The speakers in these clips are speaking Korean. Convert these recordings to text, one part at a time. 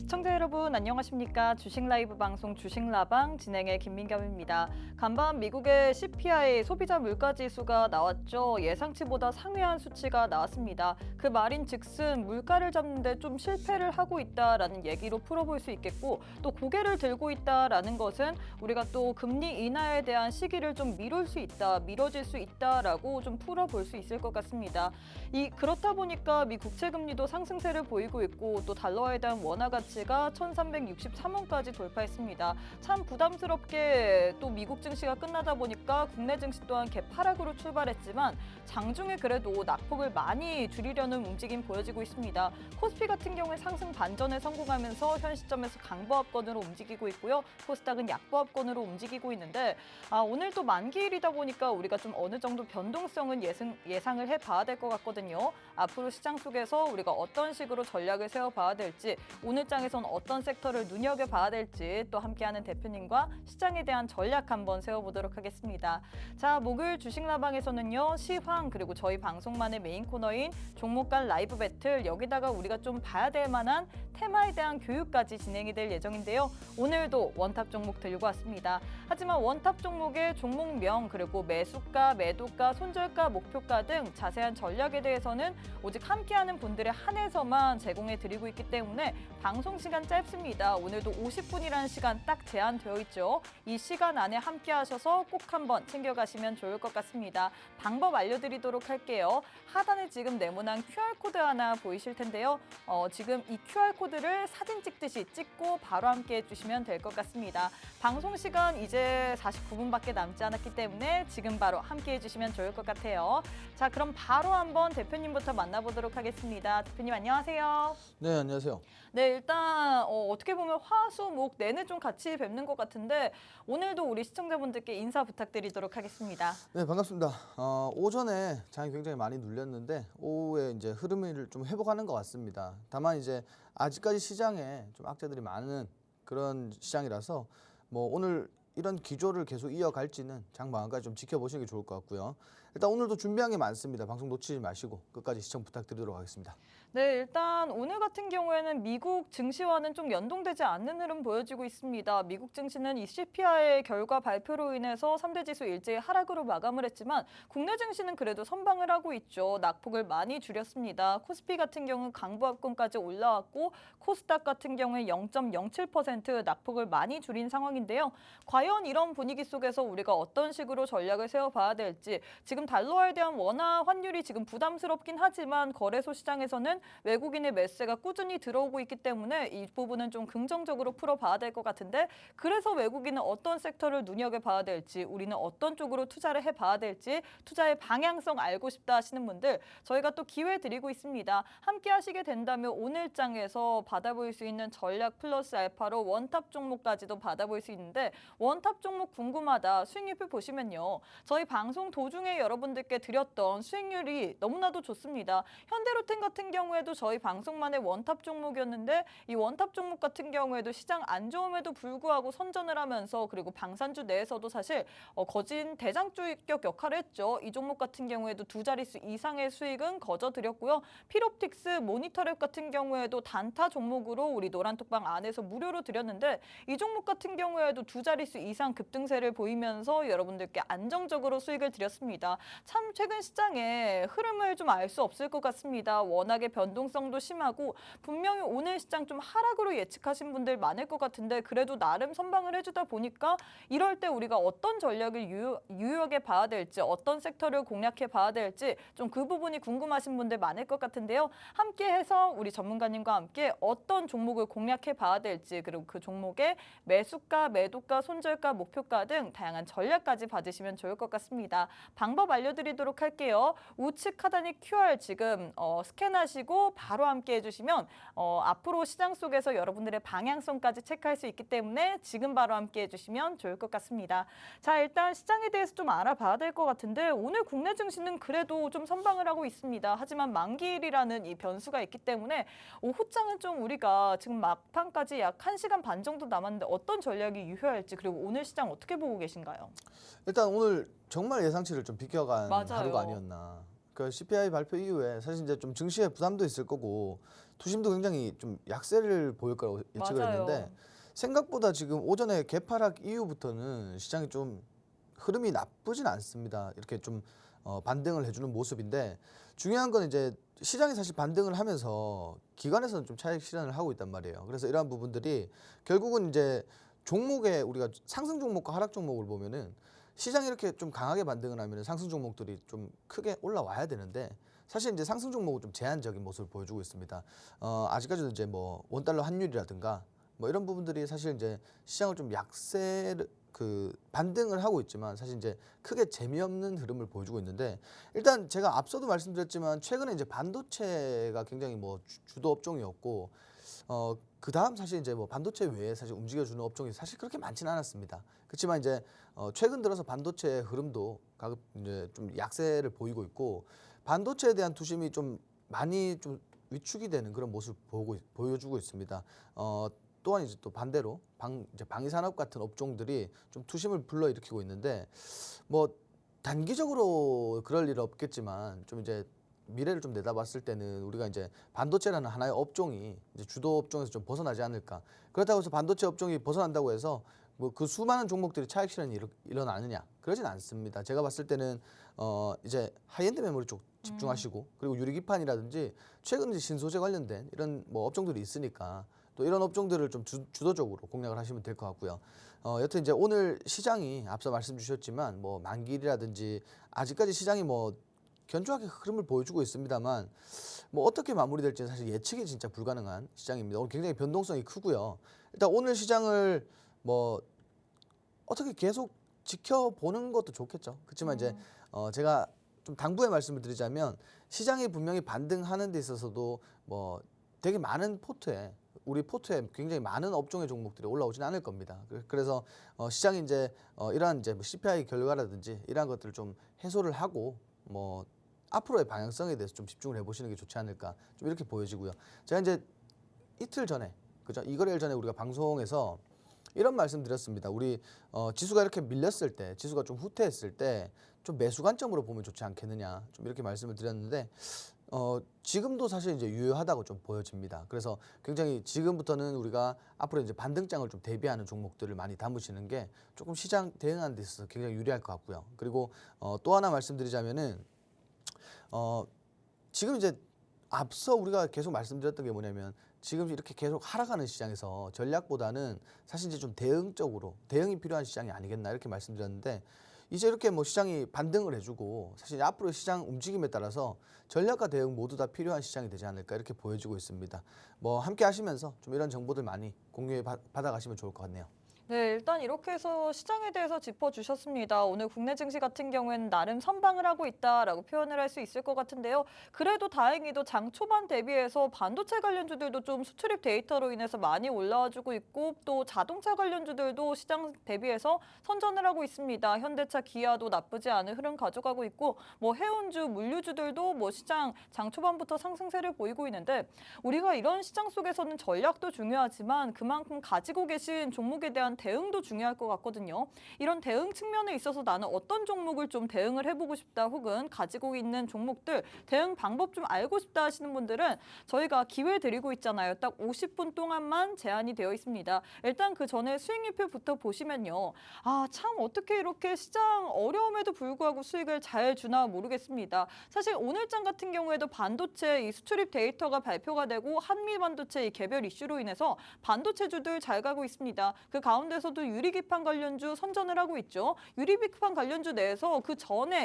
시청자 여러분 안녕하십니까? 주식 라이브 방송 주식라방 진행의 김민겸입니다. 간밤 미국의 CPI 소비자 물가 지수가 나왔죠. 예상치보다 상회한 수치가 나왔습니다. 그 말인즉슨 물가를 잡는데 좀 실패를 하고 있다라는 얘기로 풀어볼 수 있겠고, 또 고개를 들고 있다라는 것은 우리가 또 금리 인하에 대한 시기를 좀 미뤄질 수 있다라고 좀 풀어볼 수 있을 것 같습니다. 그렇다 보니까 미 국채 금리도 상승세를 보이고 있고, 또 달러에 대한 원화 가치가 1363원까지 돌파했습니다. 참 부담스럽게 또 미국 증시가 끝나다 보니까 국내 증시 또한 개파락으로 출발했지만 장중에 그래도 낙폭을 많이 줄이려는 움직임 보여지고 있습니다. 코스피 같은 경우에 상승 반전에 성공하면서 현 시점에서 강보합권으로 움직이고 있고요. 코스닥은 약보합권으로 움직이고 있는데, 오늘 또 만기일이다 보니까 우리가 좀 어느 정도 변동성은 예상을 해봐야 될 것 같거든요. 앞으로 시장 속에서 우리가 어떤 식으로 전략을 세워봐야 될지, 오늘 장에선 어떤 섹터를 눈여겨봐야 될지 또 함께하는 대표님과 시장에 대한 전략 한번 세워보도록 하겠습니다. 자, 목요일 주식라방에서는요, 시황 그리고 저희 방송만의 메인 코너인 종목 간 라이브 배틀, 여기다가 우리가 좀 봐야 될 만한 테마에 대한 교육까지 진행이 될 예정인데요. 오늘도 원탑 종목 들고 왔습니다. 하지만 원탑 종목의 종목명 그리고 매수가, 매도가, 손절가, 목표가 등 자세한 전략에 대해서는 오직 함께하는 분들에 한해서만 제공해 드리고 있기 때문에 방송 시간 짧습니다. 오늘도 50분이라는 시간 딱 제한되어 있죠. 이 시간 안에 함께 하셔서 꼭 한번 챙겨가시면 좋을 것 같습니다. 방법 알려드리도록 할게요. 하단에 지금 네모난 QR코드 하나 보이실 텐데요. 지금 이 QR코드를 사진 찍듯이 찍고 바로 함께 해주시면 될 것 같습니다. 방송 시간 이제 49분밖에 남지 않았기 때문에 지금 바로 함께 해주시면 좋을 것 같아요. 자, 그럼 바로 한번 대표님부터 만나보도록 하겠습니다. 대표님 안녕하세요. 네, 안녕하세요. 네, 일단 어떻게 보면 화, 수, 목 내내 좀 같이 뵙는 것 같은데 오늘도 우리 시청자분들께 인사 부탁드리도록 하겠습니다. 네, 반갑습니다. 오전에 장이 굉장히 많이 눌렸는데 오후에 이제 흐름을 좀 회복하는 것 같습니다. 다만 이제 아직까지 시장에 좀 악재들이 많은 그런 시장이라서 뭐 오늘 이런 기조를 계속 이어갈지는 장 마감까지 좀 지켜보시는 게 좋을 것 같고요. 일단 오늘도 준비한 게 많습니다. 방송 놓치지 마시고 끝까지 시청 부탁드리도록 하겠습니다. 네, 일단 오늘 같은 경우에는 미국 증시와는 좀 연동되지 않는 흐름 보여지고 있습니다. 미국 증시는 이 CPI 결과 발표로 인해서 3대 지수 일제히 하락으로 마감을 했지만 국내 증시는 그래도 선방을 하고 있죠. 낙폭을 많이 줄였습니다. 코스피 같은 경우는 강보합권까지 올라왔고 코스닥 같은 경우에 0.07% 낙폭을 많이 줄인 상황인데요. 과연 이런 분위기 속에서 우리가 어떤 식으로 전략을 세워봐야 될지, 지금 달러에 대한 원화 환율이 지금 부담스럽긴 하지만 거래소 시장에서는 외국인의 매수세가 꾸준히 들어오고 있기 때문에 이 부분은 좀 긍정적으로 풀어봐야 될 것 같은데, 그래서 외국인은 어떤 섹터를 눈여겨봐야 될지, 우리는 어떤 쪽으로 투자를 해봐야 될지, 투자의 방향성 알고 싶다 하시는 분들 저희가 또 기회 드리고 있습니다. 함께 하시게 된다면 오늘 장에서 받아볼 수 있는 전략 플러스 알파로 원탑 종목까지도 받아볼 수 있는데, 원탑 종목 궁금하다, 수익률표 보시면요, 저희 방송 도중에 여러분들께 드렸던 수익률이 너무나도 좋습니다. 현대로템 같은 경우에도 저희 방송만의 원탑 종목이었는데, 이 원탑 종목 같은 경우에도 시장 안 좋음에도 불구하고 선전을 하면서, 그리고 방산주 내에서도 사실 거진 대장주격 역할을 했죠. 이 종목 같은 경우에도 두 자릿수 이상의 수익은 거저드렸고요. 필옵틱스, 모니터랩 같은 경우에도 단타 종목으로 우리 노란톡방 안에서 무료로 드렸는데, 이 종목 같은 경우에도 두 자릿수 이상 급등세를 보이면서 여러분들께 안정적으로 수익을 드렸습니다. 참 최근 시장의 흐름을 좀 알 수 없을 것 같습니다. 워낙에 변동성도 심하고 분명히 오늘 시장 좀 하락으로 예측하신 분들 많을 것 같은데, 그래도 나름 선방을 해주다 보니까 이럴 때 우리가 어떤 전략을 유효하게 봐야 될지, 어떤 섹터를 공략해 봐야 될지 좀 그 부분이 궁금하신 분들 많을 것 같은데요. 함께 해서 우리 전문가님과 함께 어떤 종목을 공략해 봐야 될지, 그리고 그 종목의 매수가, 매도가, 손절가, 목표가 등 다양한 전략까지 받으시면 좋을 것 같습니다. 방법 알려드리도록 할게요. 우측 하단의 QR 지금 스캔하시고 바로 함께 해주시면 앞으로 시장 속에서 여러분들의 방향성까지 체크할 수 있기 때문에 지금 바로 함께 해주시면 좋을 것 같습니다. 자, 일단 시장에 대해서 좀 알아봐야 될 것 같은데, 오늘 국내 증시는 그래도 좀 선방을 하고 있습니다. 하지만 만기일이라는 이 변수가 있기 때문에 오후장은 좀 우리가 지금 막판까지 약 1시간 반 정도 남았는데 어떤 전략이 유효할지, 그리고 오늘 시장 어떻게 보고 계신가요? 일단 오늘 정말 예상치를 좀 비껴간 맞아요. 하루가 아니었나. 그 CPI 발표 이후에 사실 이제 좀 증시에 부담도 있을 거고 투심도 굉장히 좀 약세를 보일 거라고 예측을 맞아요. 했는데 생각보다 지금 오전에 개파락 이후부터는 시장이 좀 흐름이 나쁘진 않습니다. 이렇게 좀 반등을 해주는 모습인데 중요한 건 이제 시장이 사실 반등을 하면서 기관에서는 좀 차익 실현을 하고 있단 말이에요. 그래서 이러한 부분들이 결국은 이제 종목에 우리가 상승 종목과 하락 종목을 보면은 시장이 이렇게 좀 강하게 반등을 하면 상승 종목들이 좀 크게 올라와야 되는데 사실 이제 상승 종목은 좀 제한적인 모습을 보여주고 있습니다. 아직까지도 이제 뭐 원달러 환율이라든가 뭐 이런 부분들이 사실 이제 시장을 좀 약세를 그 반등을 하고 있지만 사실 이제 크게 재미없는 흐름을 보여주고 있는데 일단 제가 앞서도 말씀드렸지만 최근에 이제 반도체가 굉장히 뭐 주도 업종이었고 그 다음 사실 이제 뭐 반도체 외에 사실 움직여주는 업종이 사실 그렇게 많지는 않았습니다. 그렇지만 이제 최근 들어서 반도체 흐름도 가급 이제 좀 약세를 보이고 있고 반도체에 대한 투심이 좀 많이 좀 위축이 되는 그런 모습 보여주고 있습니다. 또한 이제 또 반대로 이제 방위산업 같은 업종들이 좀 투심을 불러일으키고 있는데 뭐 단기적으로 그럴 일 없겠지만 좀 이제 미래를 좀 내다봤을 때는 우리가 이제 반도체라는 하나의 업종이 이제 주도 업종에서 좀 벗어나지 않을까. 그렇다고 해서 반도체 업종이 벗어난다고 해서 뭐 그 수많은 종목들이 차익 실현이 일어나느냐? 그러진 않습니다. 제가 봤을 때는 이제 하이엔드 메모리 쪽 집중하시고 그리고 유리기판이라든지 최근 이제 신소재 관련된 이런 뭐 업종들이 있으니까 또 이런 업종들을 좀 주도적으로 공략을 하시면 될 것 같고요. 여튼 이제 오늘 시장이 앞서 말씀 주셨지만 뭐 만기일이라든지 아직까지 시장이 뭐 견조하게 흐름을 보여주고 있습니다만 뭐 어떻게 마무리될지는 사실 예측이 진짜 불가능한 시장입니다. 오늘 굉장히 변동성이 크고요. 일단 오늘 시장을 뭐 어떻게 계속 지켜보는 것도 좋겠죠. 그렇지만 이제 제가 좀 당부의 말씀을 드리자면 시장이 분명히 반등하는 데 있어서도 뭐 되게 많은 우리 포트에 굉장히 많은 업종의 종목들이 올라오지는 않을 겁니다. 그래서 시장이 이제 이러한 이제 뭐 CPI 결과라든지 이러한 것들을 좀 해소를 하고 뭐 앞으로의 방향성에 대해서 좀 집중을 해보시는 게 좋지 않을까 좀 이렇게 보여지고요. 제가 이제 이틀 전에 그죠? 이거래일 전에 우리가 방송에서 이런 말씀 드렸습니다. 우리 지수가 이렇게 밀렸을 때, 지수가 좀 후퇴했을 때 좀 매수 관점으로 보면 좋지 않겠느냐 좀 이렇게 말씀을 드렸는데 지금도 사실 이제 유효하다고 좀 보여집니다. 그래서 굉장히 지금부터는 우리가 앞으로 이제 반등장을 좀 대비하는 종목들을 많이 담으시는 게 조금 시장 대응하는 데 있어서 굉장히 유리할 것 같고요. 그리고 또 하나 말씀드리자면은 지금 이제 앞서 우리가 계속 말씀드렸던 게 뭐냐면 지금 이렇게 계속 하락하는 시장에서 전략보다는 사실 이제 좀 대응이 필요한 시장이 아니겠나 이렇게 말씀드렸는데 이제 이렇게 뭐 시장이 반등을 해주고 사실 앞으로 시장 움직임에 따라서 전략과 대응 모두 다 필요한 시장이 되지 않을까 이렇게 보여지고 있습니다. 뭐 함께 하시면서 좀 이런 정보들 많이 공유해 받아가시면 좋을 것 같네요. 네, 일단 이렇게 해서 시장에 대해서 짚어주셨습니다. 오늘 국내 증시 같은 경우에는 나름 선방을 하고 있다라고 표현을 할 수 있을 것 같은데요. 그래도 다행히도 장 초반 대비해서 반도체 관련주들도 좀 수출입 데이터로 인해서 많이 올라와주고 있고 또 자동차 관련주들도 시장 대비해서 선전을 하고 있습니다. 현대차, 기아도 나쁘지 않은 흐름 가져가고 있고 뭐 해운주, 물류주들도 뭐 시장 장 초반부터 상승세를 보이고 있는데 우리가 이런 시장 속에서는 전략도 중요하지만 그만큼 가지고 계신 종목에 대한 대응도 중요할 것 같거든요. 이런 대응 측면에 있어서 나는 어떤 종목을 좀 대응을 해보고 싶다 혹은 가지고 있는 종목들 대응 방법 좀 알고 싶다 하시는 분들은 저희가 기회 드리고 있잖아요. 딱 50분 동안만 제한이 되어 있습니다. 일단 그 전에 수익률표부터 보시면요. 참 어떻게 이렇게 시장 어려움에도 불구하고 수익을 잘 주나 모르겠습니다. 사실 오늘장 같은 경우에도 반도체 이 수출입 데이터가 발표가 되고 한미 반도체 이 개별 이슈로 인해서 반도체주들 잘 가고 있습니다. 그 가운데서도 유리기판 관련주 선전을 하고 있죠. 유리기판 관련주 내에서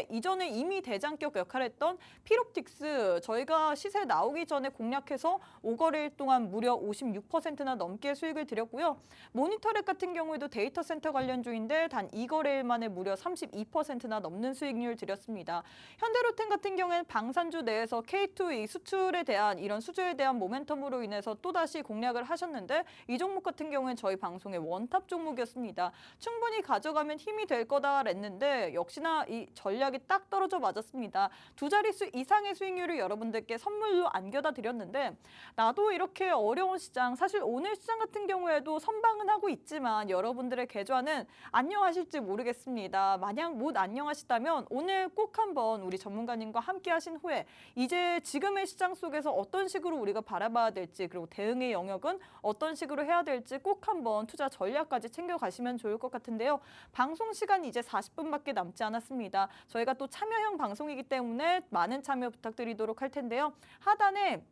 이전에 이미 대장격 역할을 했던 필옵틱스 저희가 시세 나오기 전에 공략해서 5거래일 동안 무려 56%나 넘게 수익을 드렸고요. 모니터렉 같은 경우에도 데이터 센터 관련주인데 단 2거래일 만에 무려 32%나 넘는 수익률 드렸습니다. 현대로템 같은 경우에는 방산주 내에서 K2 이 수출에 대한 이런 수주에 대한 모멘텀으로 인해서 또다시 공략을 하셨는데 이 종목 같은 경우에는 저희 방송의 원탑 종목이었습니다. 충분히 가져가면 힘이 될 거다랬는데 역시나 이 전략이 딱 떨어져 맞았습니다. 두 자릿수 이상의 수익률을 여러분들께 선물로 안겨다 드렸는데 나도 이렇게 어려운 시장, 사실 오늘 시장 같은 경우에도 선방은 하고 있지만 여러분들의 계좌는 안녕하실지 모르겠습니다. 만약 못 안녕하시다면 오늘 꼭 한번 우리 전문가님과 함께 하신 후에 이제 지금의 시장 속에서 어떤 식으로 우리가 바라봐야 될지, 그리고 대응의 영역은 어떤 식으로 해야 될지 꼭 한번 투자 전략까지 챙겨가시면 좋을 것 같은데요. 방송 시간이 이제 40분밖에 남지 않았습니다. 저희가 또 참여형 방송이기 때문에 많은 참여 부탁드리도록 할 텐데요. 하단에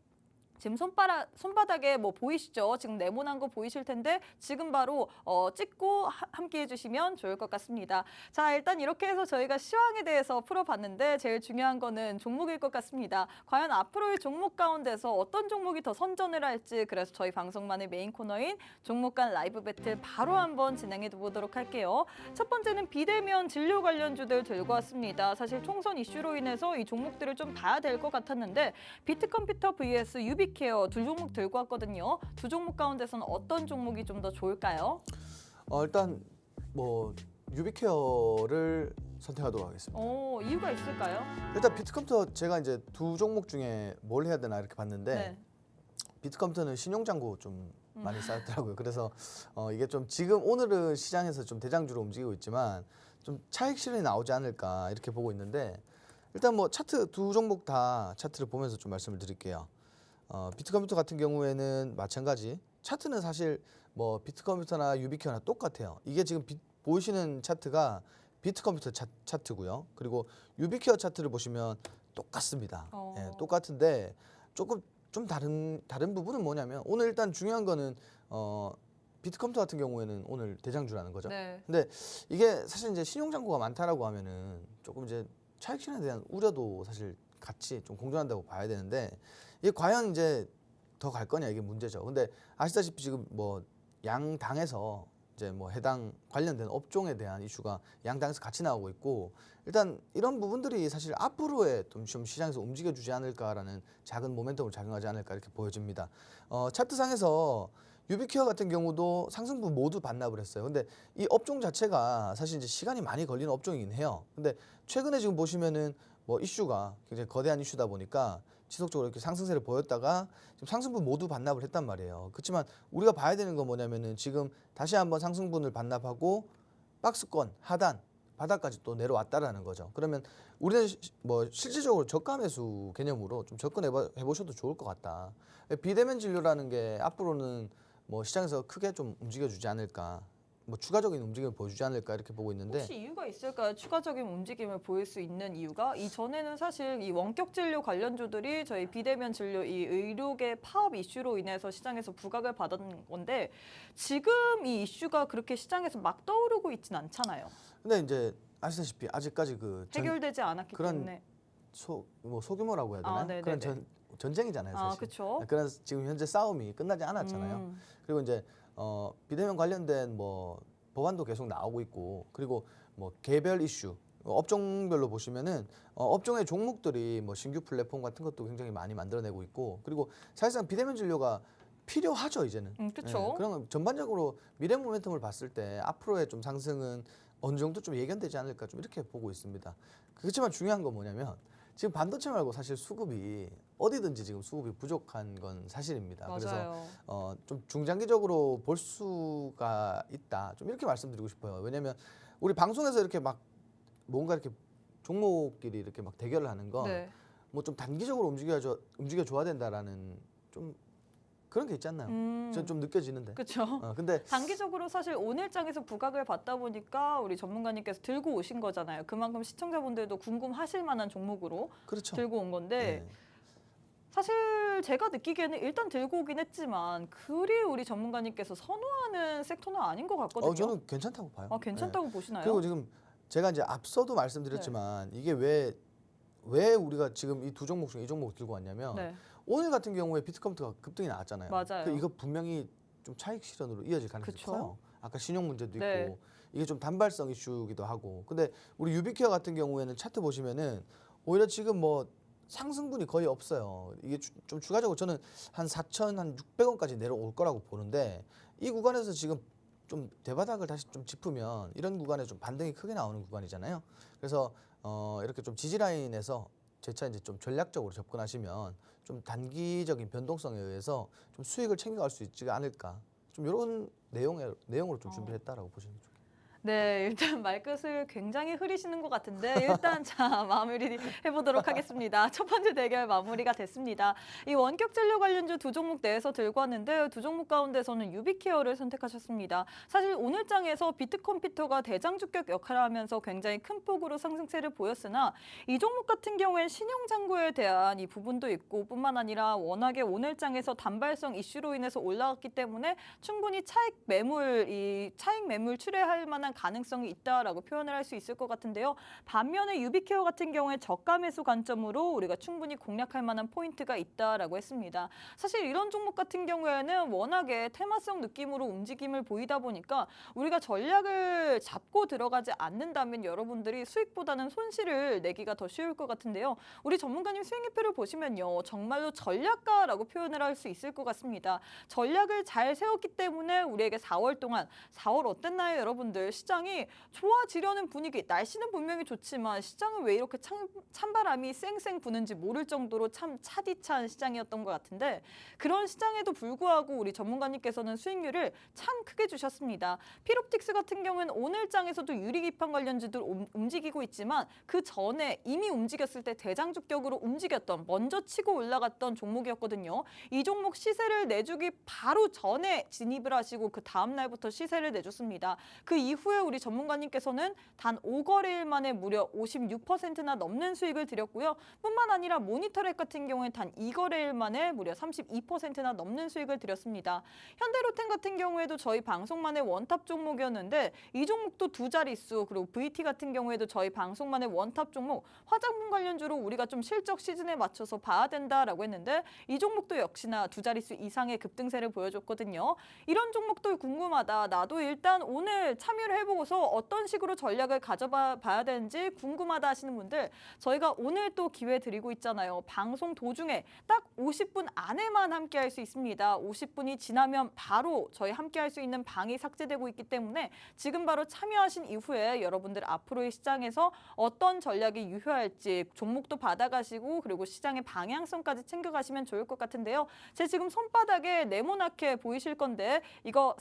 지금 손바닥에 뭐 보이시죠? 지금 네모난 거 보이실 텐데 지금 바로 찍고 함께 해주시면 좋을 것 같습니다. 자, 일단 이렇게 해서 저희가 시황에 대해서 풀어봤는데 제일 중요한 거는 종목일 것 같습니다. 과연 앞으로의 종목 가운데서 어떤 종목이 더 선전을 할지, 그래서 저희 방송만의 메인 코너인 종목 간 라이브 배틀 바로 한번 진행해 보도록 할게요. 첫 번째는 비대면 진료 관련주들 들고 왔습니다. 사실 총선 이슈로 인해서 이 종목들을 좀 봐야 될 것 같았는데 비트컴퓨터 vs 유비케어 두 종목 들고 왔거든요. 두 종목 가운데서는 어떤 종목이 좀 더 좋을까요? 일단 뭐 유비케어를 선택하도록 하겠습니다. 이유가 있을까요? 일단 비트컴퓨터 제가 이제 두 종목 중에 뭘 해야 되나 이렇게 봤는데 네. 비트컴퓨터는 신용잔고 좀 많이 쌓였더라고요. 그래서 이게 좀 지금 오늘은 시장에서 좀 대장주로 움직이고 있지만 좀 차익 실현이 나오지 않을까 이렇게 보고 있는데 일단 뭐 차트 두 종목 다 차트를 보면서 좀 말씀을 드릴게요. 비트컴퓨터 같은 경우에는 마찬가지 차트는 사실 뭐 비트컴퓨터나 유비케어나 똑같아요. 이게 지금 보이시는 차트가 비트컴퓨터 차트고요. 그리고 유비케어 차트를 보시면 똑같습니다. 예, 똑같은데 조금 좀 다른 부분은 뭐냐면 오늘 일단 중요한 거는 비트컴퓨터 같은 경우에는 오늘 대장주라는 거죠. 네. 근데 이게 사실 이제 신용잔고가 많다라고 하면은 조금 이제 차익 실현에 대한 우려도 사실 같이 좀 공존한다고 봐야 되는데 이게 과연 이제 더 갈 거냐 이게 문제죠. 근데 아시다시피 지금 뭐 양당에서 이제 뭐 해당 관련된 업종에 대한 이슈가 양당에서 같이 나오고 있고 일단 이런 부분들이 사실 앞으로의 좀 시장에서 움직여주지 않을까라는 작은 모멘텀을 작용하지 않을까 이렇게 보여집니다. 차트상에서 유비케어 같은 경우도 상승부 모두 반납을 했어요. 근데 이 업종 자체가 사실 이제 시간이 많이 걸리는 업종이긴 해요. 근데 최근에 지금 보시면은 뭐 이슈가 굉장히 거대한 이슈다 보니까 지속적으로 이렇게 상승세를 보였다가 지금 상승분 모두 반납을 했단 말이에요. 그렇지만 우리가 봐야 되는 건 뭐냐면은 지금 다시 한번 상승분을 반납하고 박스권 하단 바닥까지 또 내려왔다라는 거죠. 그러면 우리는 뭐 실질적으로 저가 매수 개념으로 좀 접근해 보셔도 좋을 것 같다. 비대면 진료라는 게 앞으로는 뭐 시장에서 크게 좀 움직여주지 않을까. 뭐 추가적인 움직임을 보여주지 않을까 이렇게 보고 있는데 혹시 이유가 있을까요? 추가적인 움직임을 보일 수 있는 이유가 이전에는 사실 이 원격 진료 관련주들이 저희 비대면 진료 이 의료계 파업 이슈로 인해서 시장에서 부각을 받은 건데 지금 이 이슈가 그렇게 시장에서 막 떠오르고 있진 않잖아요. 근데 이제 아시다시피 아직까지 그 해결되지 않았기 그런 때문에 소규모라고 해야 되나? 네네네. 그런 전쟁이잖아요, 사실. 그렇죠. 그런 지금 현재 싸움이 끝나지 않았잖아요. 그리고 이제 비대면 관련된 뭐 법안도 계속 나오고 있고 그리고 뭐 개별 이슈 업종별로 보시면은 업종의 종목들이 뭐 신규 플랫폼 같은 것도 굉장히 많이 만들어내고 있고 그리고 사실상 비대면 진료가 필요하죠 이제는. 그렇죠. 그러면 전반적으로 미래 모멘텀을 봤을 때 앞으로의 좀 상승은 어느 정도 좀 예견되지 않을까 좀 이렇게 보고 있습니다. 그렇지만 중요한 건 뭐냐면 지금 반도체 말고 사실 수급이 어디든지 지금 수급이 부족한 건 사실입니다. 맞아요. 그래서 좀 중장기적으로 볼 수가 있다. 좀 이렇게 말씀드리고 싶어요. 왜냐하면 우리 방송에서 이렇게 막 뭔가 이렇게 종목끼리 이렇게 막 대결을 하는 건 뭐 좀 단기적으로 움직여줘야 된다라는 좀 그런 게 있지 않나요? 전 좀 느껴지는데. 그렇죠. 근데 단기적으로 사실 오늘장에서 부각을 받다 보니까 우리 전문가님께서 들고 오신 거잖아요. 그만큼 시청자분들도 궁금하실 만한 종목으로 그렇죠. 들고 온 건데 네. 사실 제가 느끼기에는 일단 들고 오긴 했지만 그리 우리 전문가님께서 선호하는 섹터는 아닌 것 같거든요. 저는 괜찮다고 봐요. 괜찮다고 보시나요? 그리고 지금 제가 이제 앞서도 말씀드렸지만 이게 왜 우리가 지금 이 두 종목 중에 이 종목을 들고 왔냐면 오늘 같은 경우에 비트컴퓨터가 급등이 나왔잖아요. 맞아요. 이거 분명히 좀 차익 실현으로 이어질 가능성이 그쵸? 커요. 아까 신용 문제도 있고 이게 좀 단발성 이슈기도 하고. 근데 우리 유비케어 같은 경우에는 차트 보시면은 오히려 지금 뭐 상승분이 거의 없어요. 이게 좀 추가적으로 저는 한 4,600원까지 내려올 거라고 보는데 이 구간에서 지금 좀 대바닥을 다시 좀 짚으면 이런 구간에 좀 반등이 크게 나오는 구간이잖아요. 그래서 이렇게 좀 지지 라인에서 재차 이제 좀 전략적으로 접근하시면 좀 단기적인 변동성에 의해서 좀 수익을 챙겨갈 수 있지 않을까. 좀 이런 내용으로 좀 준비했다라고 보시면 좋겠습니다. 네, 일단 말끝을 굉장히 흐리시는 것 같은데 일단 자 마무리 해보도록 하겠습니다. 첫 번째 대결 마무리가 됐습니다. 이 원격 진료 관련주 두 종목 내에서 들고 왔는데 두 종목 가운데서는 유비케어를 선택하셨습니다. 사실 오늘 장에서 비트컴퓨터가 대장주격 역할을 하면서 굉장히 큰 폭으로 상승세를 보였으나 이 종목 같은 경우엔 신용잔고에 대한 이 부분도 있고 뿐만 아니라 워낙에 오늘 장에서 단발성 이슈로 인해서 올라왔기 때문에 충분히 차익 매물 출회할 만한 가능성이 있다라고 표현을 할 수 있을 것 같은데요. 반면에 유비케어 같은 경우에 저가 매수 관점으로 우리가 충분히 공략할 만한 포인트가 있다라고 했습니다. 사실 이런 종목 같은 경우에는 워낙에 테마성 느낌으로 움직임을 보이다 보니까 우리가 전략을 잡고 들어가지 않는다면 여러분들이 수익보다는 손실을 내기가 더 쉬울 것 같은데요. 우리 전문가님 수익리표를 보시면요. 정말로 전략가라고 표현을 할 수 있을 것 같습니다. 전략을 잘 세웠기 때문에 우리에게 4월 동안 4월 어땠나요, 여러분들? 시장이 좋아지려는 분위기, 날씨는 분명히 좋지만 시장은 왜 이렇게 찬바람이 쌩쌩 부는지 모를 정도로 참 차디찬 시장이었던 것 같은데 그런 시장에도 불구하고 우리 전문가님께서는 수익률을 참 크게 주셨습니다. 필옵틱스 같은 경우는 오늘 장에서도 유리기판 관련주들 움직이고 있지만 그 전에 이미 움직였을 때 대장주격으로 움직였던 먼저 치고 올라갔던 종목이었거든요. 이 종목 시세를 내주기 바로 전에 진입을 하시고 그 다음 날부터 시세를 내줬습니다. 그 이후에 우리 전문가님께서는 단 5거래일 만에 무려 56%나 넘는 수익을 드렸고요. 뿐만 아니라 모니터랩 같은 경우에 단 2거래일 만에 무려 32%나 넘는 수익을 드렸습니다. 현대로템 같은 경우에도 저희 방송만의 원탑 종목이었는데 이 종목도 두 자릿수, 그리고 VT 같은 경우에도 저희 방송만의 원탑 종목, 화장품 관련주로 우리가 좀 실적 시즌에 맞춰서 봐야 된다라고 했는데 이 종목도 역시나 두 자릿수 이상의 급등세를 보여줬거든요. 이런 종목도 궁금하다. 나도 일단 오늘 참여를 해보고서 어떤 식으로 전략을 가져봐야 되는지 궁금하다 하시는 분들 저희가 오늘 또 기회 드리고 있잖아요. 방송 도중에 딱 50분 안에만 함께 할 수 있습니다. 50분이 지나면 바로 저희 함께 할 수 있는 방이 삭제되고 있기 때문에 지금 바로 참여하신 이후에 여러분들 앞으로의 시장에서 어떤 전략이 유효할지 종목도 받아가시고 그리고 시장의 방향성까지 챙겨가시면 좋을 것 같은데요. 제 지금 손바닥에 네모나게 보이실 건데 이거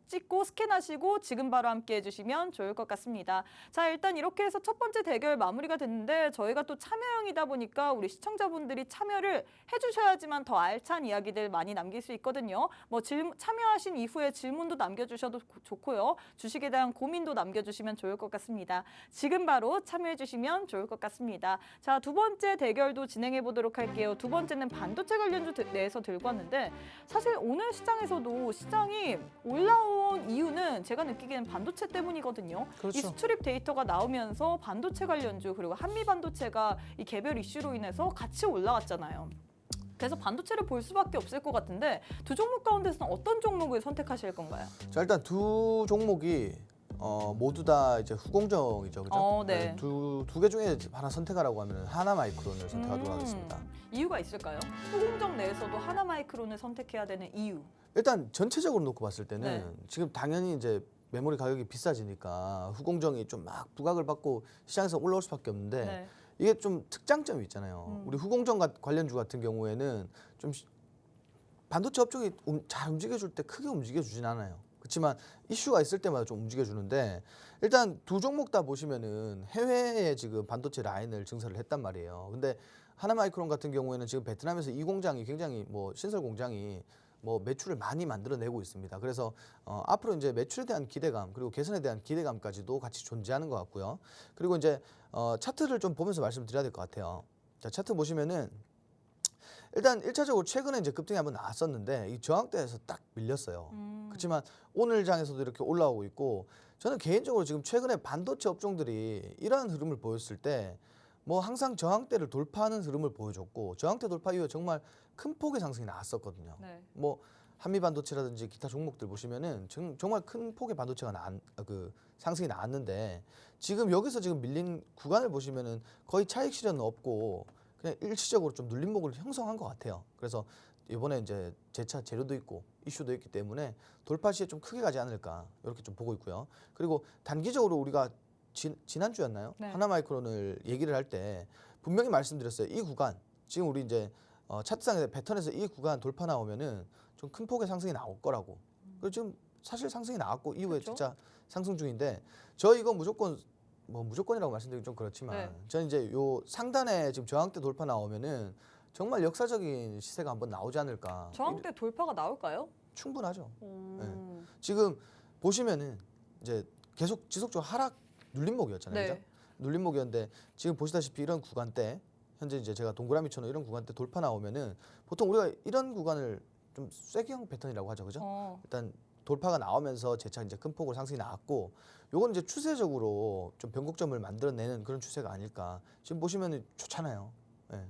찍고 스캔하시고 지금 바로 함께 해주시면 좋을 것 같습니다. 자, 일단 이렇게 해서 첫 번째 대결 마무리가 됐는데 저희가 또 참여형이다 보니까 우리 시청자분들이 참여를 해주셔야지만 더 알찬 이야기들 많이 남길 수 있거든요. 뭐 참여하신 이후에 질문도 남겨주셔도 좋고요. 주식에 대한 고민도 남겨주시면 좋을 것 같습니다. 지금 바로 참여해주시면 좋을 것 같습니다. 자, 두 번째 대결도 진행해 보도록 할게요. 두 번째는 반도체 관련주 내에서 들고 왔는데 사실 오늘 시장에서도 시장이 올라온 이유는 제가 느끼기에는 반도체 때문이거든요. 그렇죠. 이 수출입 데이터가 나오면서 반도체 관련주 그리고 한미 반도체가 이 개별 이슈로 인해서 같이 올라왔잖아요. 그래서 반도체를 볼 수밖에 없을 것 같은데 두 종목 가운데서는 어떤 종목을 선택하실 건가요? 자, 일단 두 종목이 모두 다 이제 후공정이죠, 그죠? 네. 두 개 중에 하나 선택하라고 하면 하나마이크론을 선택하도록 하겠습니다. 이유가 있을까요? 후공정 내에서도 하나마이크론을 선택해야 되는 이유. 일단 전체적으로 놓고 봤을 때는 네. 지금 당연히 이제 메모리 가격이 비싸지니까 후공정이 좀 막 부각을 받고 시장에서 올라올 수밖에 없는데 네. 이게 좀 특장점이 있잖아요. 우리 후공정 관련주 같은 경우에는 좀 반도체 업종이 잘 움직여줄 때 크게 움직여주진 않아요. 그렇지만 이슈가 있을 때마다 좀 움직여주는데 일단 두 종목 다 보시면은 해외에 지금 반도체 라인을 증설을 했단 말이에요. 근데 하나마이크론 같은 경우에는 지금 베트남에서 이 공장이 굉장히 뭐 신설 공장이 뭐 매출을 많이 만들어내고 있습니다. 그래서 앞으로 이제 매출에 대한 기대감 그리고 개선에 대한 기대감까지도 같이 존재하는 것 같고요. 그리고 이제 차트를 좀 보면서 말씀드려야 될 것 같아요. 자, 차트 보시면은 일단 1차적으로 최근에 이제 급등이 한번 나왔었는데 이 저항대에서 딱 밀렸어요. 그렇지만 오늘 장에서도 이렇게 올라오고 있고 저는 개인적으로 지금 최근에 반도체 업종들이 이러한 흐름을 보였을 때 뭐 항상 저항대를 돌파하는 흐름을 보여줬고 저항대 돌파 이후에 정말 큰 폭의 상승이 나왔었거든요. 네. 뭐 한미 반도체라든지 기타 종목들 보시면은 정말 큰 폭의 반도체가 상승이 나왔는데 지금 여기서 지금 밀린 구간을 보시면은 거의 차익 실현은 없고 그냥 일시적으로 좀 눌림목을 형성한 것 같아요. 그래서 이번에 이제 재차 재료도 있고 이슈도 있기 때문에 돌파 시에 좀 크게 가지 않을까 이렇게 좀 보고 있고요. 그리고 단기적으로 우리가 지난주였나요? 네. 하나마이크론을 얘기를 할 때 분명히 말씀드렸어요. 이 구간 지금 우리 이제 차트상의 패턴에서 이 구간 돌파 나오면은 좀 큰 폭의 상승이 나올 거라고. 그리고 지금 사실 상승이 나왔고 이후에 그렇죠. 진짜 상승 중인데 저 이거 무조건 뭐 무조건이라고 말씀드리기 좀 그렇지만 네. 저는 이제 요 상단에 지금 저항대 돌파 나오면은 정말 역사적인 시세가 한번 나오지 않을까. 저항대 돌파가 나올까요? 충분하죠. 오. 지금 보시면은 이제 계속 지속적으로 하락 눌림목이었잖아요. 네. 그죠? 눌림목이었는데 지금 보시다시피 이런 구간대 현재 이제 제가 동그라미처럼 이런 구간대 돌파 나오면은 보통 우리가 이런 구간을 좀 쐐기형 패턴이라고 하죠. 그죠? 일단 돌파가 나오면서 재차 이제 큰 폭으로 상승이 나왔고 요건 이제 추세적으로 좀 변곡점을 만들어내는 그런 추세가 아닐까. 지금 보시면은 좋잖아요. 예.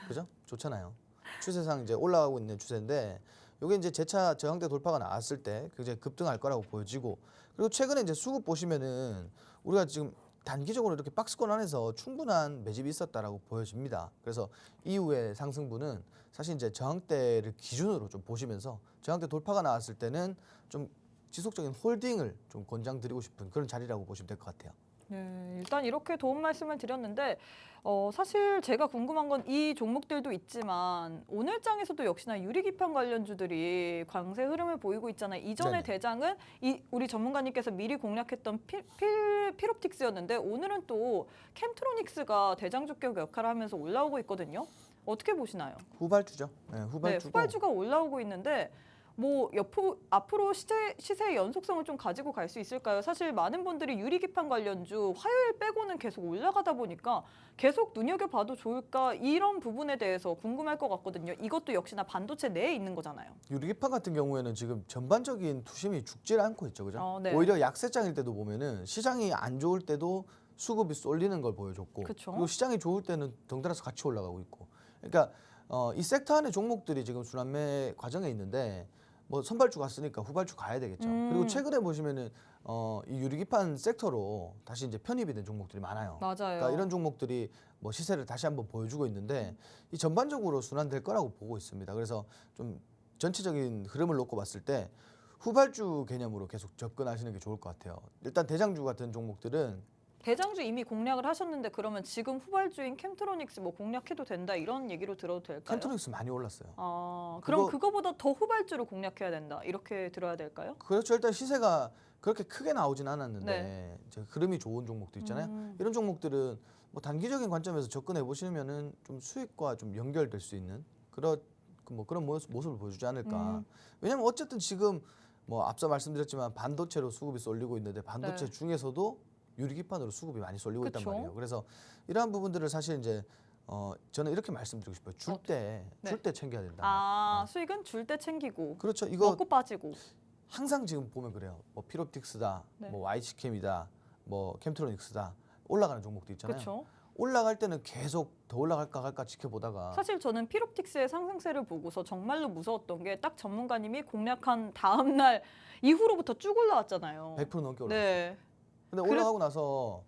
그죠? 좋잖아요. 추세상 이제 올라가고 있는 추세인데 요게 이제 재차 저항대 돌파가 나왔을 때 굉장히 급등할 거라고 보여지고 그리고 최근에 이제 수급 보시면은 우리가 지금 단기적으로 이렇게 박스권 안에서 충분한 매집이 있었다라고 보여집니다. 그래서 이후에 상승분은 사실 이제 저항대를 기준으로 좀 보시면서 저항대 돌파가 나왔을 때는 좀 지속적인 홀딩을 좀 권장드리고 싶은 그런 자리라고 보시면 될 것 같아요. 네, 일단 이렇게 도움 말씀을 드렸는데 사실 제가 궁금한 건 이 종목들도 있지만 오늘장에서도 역시나 유리기판 관련주들이 강세 흐름을 보이고 있잖아요. 이전의 네네. 대장은 우리 전문가님께서 미리 공략했던 필옵틱스였는데 오늘은 또 캠트로닉스가 대장 주격 역할을 하면서 올라오고 있거든요. 어떻게 보시나요? 후발주죠. 네, 후발주고. 네, 후발주가 올라오고 있는데 뭐 앞으로 시세의 연속성을 좀 가지고 갈 수 있을까요? 사실 많은 분들이 유리기판 관련주 화요일 빼고는 계속 올라가다 보니까 계속 눈여겨봐도 좋을까 이런 부분에 대해서 궁금할 것 같거든요. 이것도 역시나 반도체 내에 있는 거잖아요. 유리기판 같은 경우에는 지금 전반적인 투심이 죽질 않고 있죠, 그죠? 네. 오히려 약세장일 때도 보면은 시장이 안 좋을 때도 수급이 쏠리는 걸 보여줬고, 그쵸. 그리고 시장이 좋을 때는 덩달아서 같이 올라가고 있고, 그러니까 이 섹터 안의 종목들이 지금 순환매 과정에 있는데 뭐 선발주 갔으니까 후발주 가야 되겠죠. 그리고 최근에 보시면은 이 유리기판 섹터로 다시 이제 편입이 된 종목들이 많아요. 맞아요. 그러니까 이런 종목들이 뭐 시세를 다시 한번 보여주고 있는데 이 전반적으로 순환될 거라고 보고 있습니다. 그래서 좀 전체적인 흐름을 놓고 봤을 때 후발주 개념으로 계속 접근하시는 게 좋을 것 같아요. 일단 대장주 같은 종목들은 대장주 이미 공략을 하셨는데 그러면 지금 후발주인 캠트로닉스 뭐 공략해도 된다 이런 얘기로 들어도 될까요? 캠트로닉스 많이 올랐어요. 그럼 그거보다 더 후발주로 공략해야 된다 이렇게 들어야 될까요? 그렇죠. 일단 시세가 그렇게 크게 나오진 않았는데 네. 이제 흐름이 좋은 종목도 있잖아요. 이런 종목들은 뭐 단기적인 관점에서 접근해 보시면은 좀 수익과 좀 연결될 수 있는 그런 모습을 보여주지 않을까. 왜냐하면 어쨌든 지금 뭐 앞서 말씀드렸지만 반도체로 수급이 쏠리고 있는데 반도체 네. 중에서도 유리기판으로 수급이 많이 쏠리고 그쵸. 있단 말이에요. 그래서 이러한 부분들을 사실 이제 저는 이렇게 말씀드리고 싶어요. 줄 때 챙겨야 된다. 수익은 줄 때 챙기고 그렇죠. 이거 먹고 빠지고. 항상 지금 보면 그래요. 뭐 피롭틱스다, 네. 뭐 YC캠이다, 뭐 캠트로닉스다 올라가는 종목도 있잖아요. 그렇죠. 올라갈 때는 계속 더 올라갈까 갈까 지켜보다가 사실 저는 필옵틱스의 상승세를 보고서 정말로 무서웠던 게 딱 전문가님이 공략한 다음 날 이후로부터 쭉 올라왔잖아요. 100% 넘게 올라갔어요. 네. 근데 올라가고 나서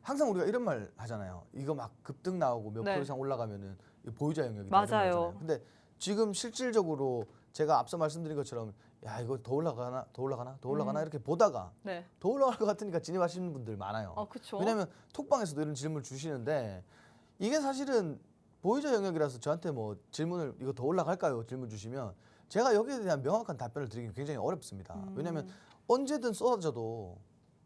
항상 우리가 이런 말 하잖아요. 이거 막 급등 나오고 몇 네. 프로 이상 올라가면은 이거 보유자 영역이다. 맞아요. 이런 말 하잖아요. 근데 지금 실질적으로 제가 앞서 말씀드린 것처럼 야 이거 더 올라가나 더 올라가나 더 올라가나 이렇게 보다가 네. 더 올라갈 것 같으니까 진입하시는 분들 많아요. 그렇죠. 왜냐하면 톡방에서도 이런 질문을 주시는데 이게 사실은 보유자 영역이라서 저한테 뭐 질문을 이거 더 올라갈까요? 질문 주시면 제가 여기에 대한 명확한 답변을 드리기 굉장히 어렵습니다. 왜냐하면 언제든 쏟아져도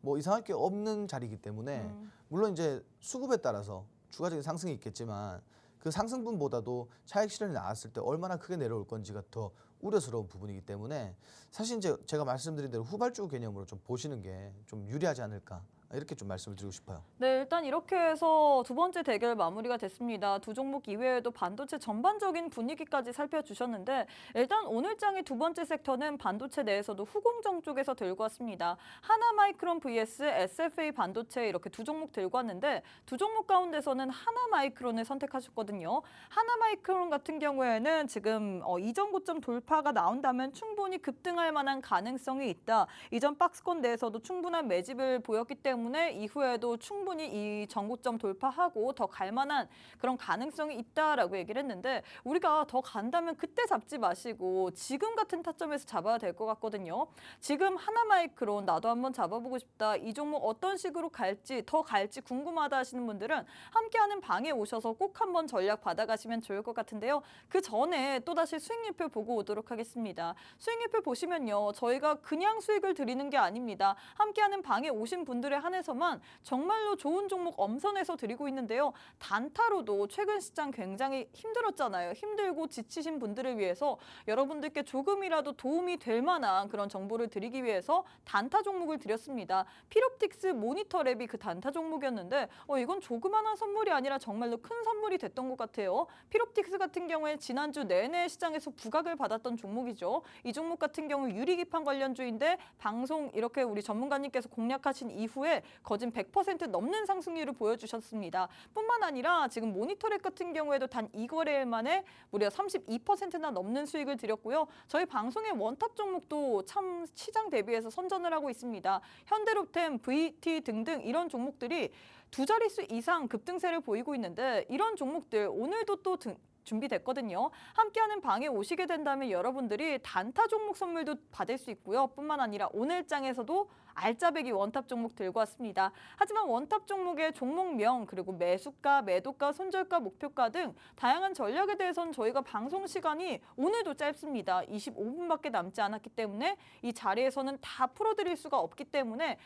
뭐 이상할 게 없는 자리이기 때문에 물론 이제 수급에 따라서 추가적인 상승이 있겠지만 그 상승분보다도 차익 실현이 나왔을 때 얼마나 크게 내려올 건지가 더 우려스러운 부분이기 때문에 사실 이제 제가 말씀드린 대로 후발주 개념으로 좀 보시는 게 좀 유리하지 않을까 이렇게 좀 말씀을 드리고 싶어요. 네, 일단 이렇게 해서 두 번째 대결 마무리가 됐습니다. 두 종목 이외에도 반도체 전반적인 분위기까지 살펴주셨는데 일단 오늘 장의 두 번째 섹터는 반도체 내에서도 후공정 쪽에서 들고 왔습니다. 하나마이크론 vs SFA 반도체 이렇게 두 종목 들고 왔는데 두 종목 가운데서는 하나마이크론을 선택하셨거든요. 하나마이크론 같은 경우에는 지금 이전 고점 돌파가 나온다면 충분히 급등할 만한 가능성이 있다. 이전 박스권 내에서도 충분한 매집을 보였기 때문에 때문에 이후에도 충분히 이 전고점 돌파하고 더 갈 만한 그런 가능성이 있다라고 얘기를 했는데 우리가 더 간다면 그때 잡지 마시고 지금 같은 타점에서 잡아야 될 것 같거든요. 지금 하나마이크론 나도 한번 잡아보고 싶다. 이 종목 어떤 식으로 갈지 더 갈지 궁금하다 하시는 분들은 함께하는 방에 오셔서 꼭 한번 전략 받아가시면 좋을 것 같은데요. 그 전에 또다시 수익률표 보고 오도록 하겠습니다. 수익률표 보시면요. 저희가 그냥 수익을 드리는 게 아닙니다. 함께하는 방에 오신 분들에 한해서만 정말로 좋은 종목 엄선해서 드리고 있는데요. 단타로도 최근 시장 굉장히 힘들었잖아요. 힘들고 지치신 분들을 위해서 여러분들께 조금이라도 도움이 될 만한 그런 정보를 드리기 위해서 단타 종목을 드렸습니다. 피롭틱스 모니터랩이 그 단타 종목이었는데 이건 조그마한 선물이 아니라 정말로 큰 선물이 됐던 것 같아요. 피롭틱스 같은 경우에 지난주 내내 시장에서 부각을 받았던 종목이죠. 이 종목 같은 경우 유리기판 관련주인데 방송 이렇게 우리 전문가님께서 공략하신 이후에 거진 100% 넘는 상승률을 보여주셨습니다. 뿐만 아니라 지금 모니터랩 같은 경우에도 단 2거래일 만에 무려 32%나 넘는 수익을 드렸고요. 저희 방송의 원탑 종목도 참 시장 대비해서 선전을 하고 있습니다. 현대롭템, VT 등등 이런 종목들이 두 자릿수 이상 급등세를 보이고 있는데 이런 종목들 오늘도 또 준비됐거든요. 함께하는 방에 오시게 된다면 여러분들이 단타 종목 선물도 받을 수 있고요. 뿐만 아니라 오늘 장에서도 알짜배기 원탑 종목 들고 왔습니다. 하지만 원탑 종목의 종목명 그리고 매수가, 매도가, 손절가, 목표가 등 다양한 전략에 대해서는 저희가 방송 시간이 오늘도 짧습니다. 25분밖에 남지 않았기 때문에 이 자리에서는 다 풀어드릴 수가 없기 때문에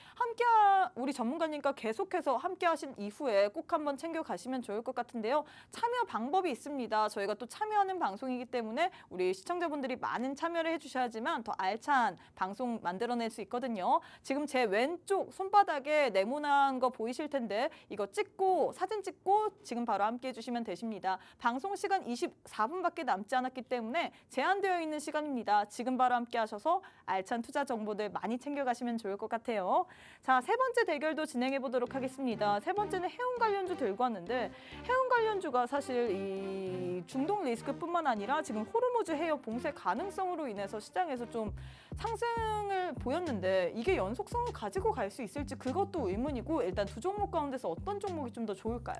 우리 전문가님과 계속해서 함께하신 이후에 꼭 한번 챙겨가시면 좋을 것 같은데요. 참여 방법이 있습니다. 저희가 또 참여하는 방송이기 때문에 우리 시청자분들이 많은 참여를 해주셔야지만 더 알찬 방송 만들어낼 수 있거든요. 지금 제 왼쪽 손바닥에 네모난 거 보이실 텐데 이거 찍고 사진 찍고 지금 바로 함께 해주시면 되십니다. 방송 시간 24분밖에 남지 않았기 때문에 제한되어 있는 시간입니다. 지금 바로 함께 하셔서 알찬 투자 정보들 많이 챙겨가시면 좋을 것 같아요. 자, 세 번째 대결도 진행해 보도록 하겠습니다. 세 번째는 해운 관련주 들고 왔는데 해운 관련주가 사실 이 중동 리스크뿐만 아니라 지금 호르무즈 해협 봉쇄 가능성으로 인해서 시장에서 좀 상승을 보였는데 이게 연속성을 가지고 갈 수 있을지 그것도 의문이고 일단 두 종목 가운데서 어떤 종목이 좀 더 좋을까요?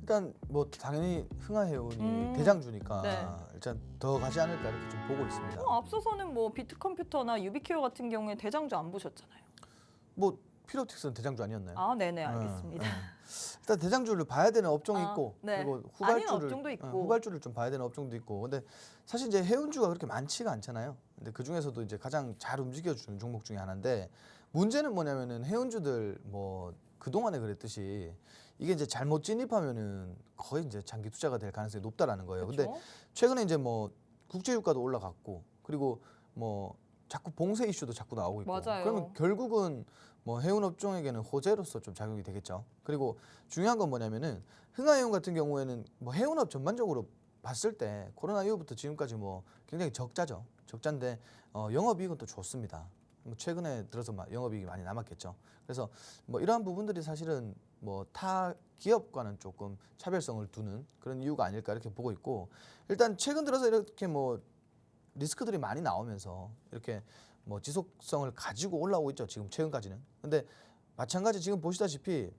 일단 뭐 당연히 흥하해운이 대장주니까 네. 일단 더 가지 않을까 이렇게 좀 보고 있습니다. 앞서서는 뭐 비트컴퓨터나 유비케어 같은 경우에 대장주 안 보셨잖아요. 뭐 피롭틱스는 대장주 아니었나요? 아, 네네 알겠습니다. 일단 대장주를 봐야 되는 업종이 아, 있고 네. 그리고 아닌 후발주를 업종도 있고. 후발주를 좀 봐야 되는 업종도 있고. 근데 사실 이제 해운주가 그렇게 많지가 않잖아요. 근데 그 중에서도 이제 가장 잘 움직여주는 종목 중에 하나인데 문제는 뭐냐면은 해운주들 뭐 그동안에 그랬듯이 이게 이제 잘못 진입하면은 거의 이제 장기 투자가 될 가능성이 높다라는 거예요. 근데 그렇죠? 최근에 이제 뭐 국제유가도 올라갔고 그리고 뭐 자꾸 봉쇄 이슈도 자꾸 나오고 있고 맞아요. 그러면 결국은 뭐 해운 업종에게는 호재로서 좀 작용이 되겠죠. 그리고 중요한 건 뭐냐면은 흥하해운 같은 경우에는 뭐 해운업 전반적으로 봤을 때 코로나 이후부터 지금까지 뭐 굉장히 적자죠. 적자인데 영업이익은 또 좋습니다. 뭐 최근에 들어서 영업이익이 많이 남았겠죠. 그래서 뭐 이러한 부분들이 사실은 뭐 타 기업과는 조금 차별성을 두는 그런 이유가 아닐까 이렇게 보고 있고 일단 최근 들어서 이렇게 뭐 리스크들이 많이 나오면서 이렇게 뭐 지속성을 가지고 올라오고 있죠. 지금 최근까지는. 근데 마찬가지 지금 보시다시피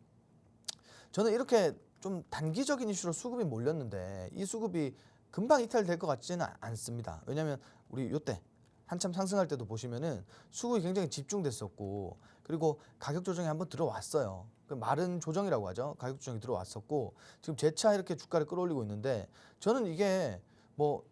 저는 이렇게 좀 단기적인 이슈로 수급이 몰렸는데 이 수급이 금방 이탈될 것 같지는 않습니다. 왜냐하면 우리 요때 한참 상승할 때도 보시면은 수급이 굉장히 집중됐었고 그리고 가격 조정이 한번 들어왔어요. 그 마른 조정이라고 하죠. 가격 조정이 들어왔었고 지금 재차 이렇게 주가를 끌어올리고 있는데 저는 이게 뭐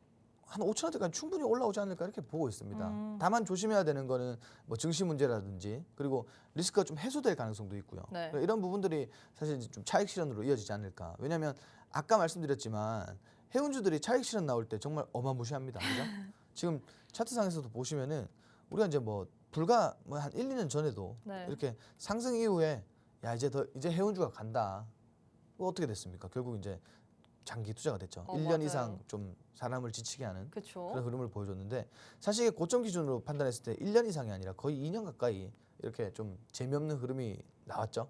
한 5천원대까지 충분히 올라오지 않을까 이렇게 보고 있습니다. 다만 조심해야 되는 거는 뭐 증시 문제라든지 그리고 리스크가 좀 해소될 가능성도 있고요. 네. 이런 부분들이 사실 이제 좀 차익 실현으로 이어지지 않을까. 왜냐하면 아까 말씀드렸지만 해운주들이 차익 실현 나올 때 정말 어마무시합니다. 그죠? 지금 차트상에서도 보시면은 우리가 이제 뭐 불과 뭐 한 1, 2년 전에도 네. 이렇게 상승 이후에 야 이제 해운주가 간다. 뭐 어떻게 됐습니까? 결국 이제 장기 투자가 됐죠. 1년 맞아요. 이상 좀 사람을 지치게 하는 그렇죠. 그런 흐름을 보여줬는데 사실 이게 고점 기준으로 판단했을 때 1년 이상이 아니라 거의 2년 가까이 이렇게 좀 재미없는 흐름이 나왔죠.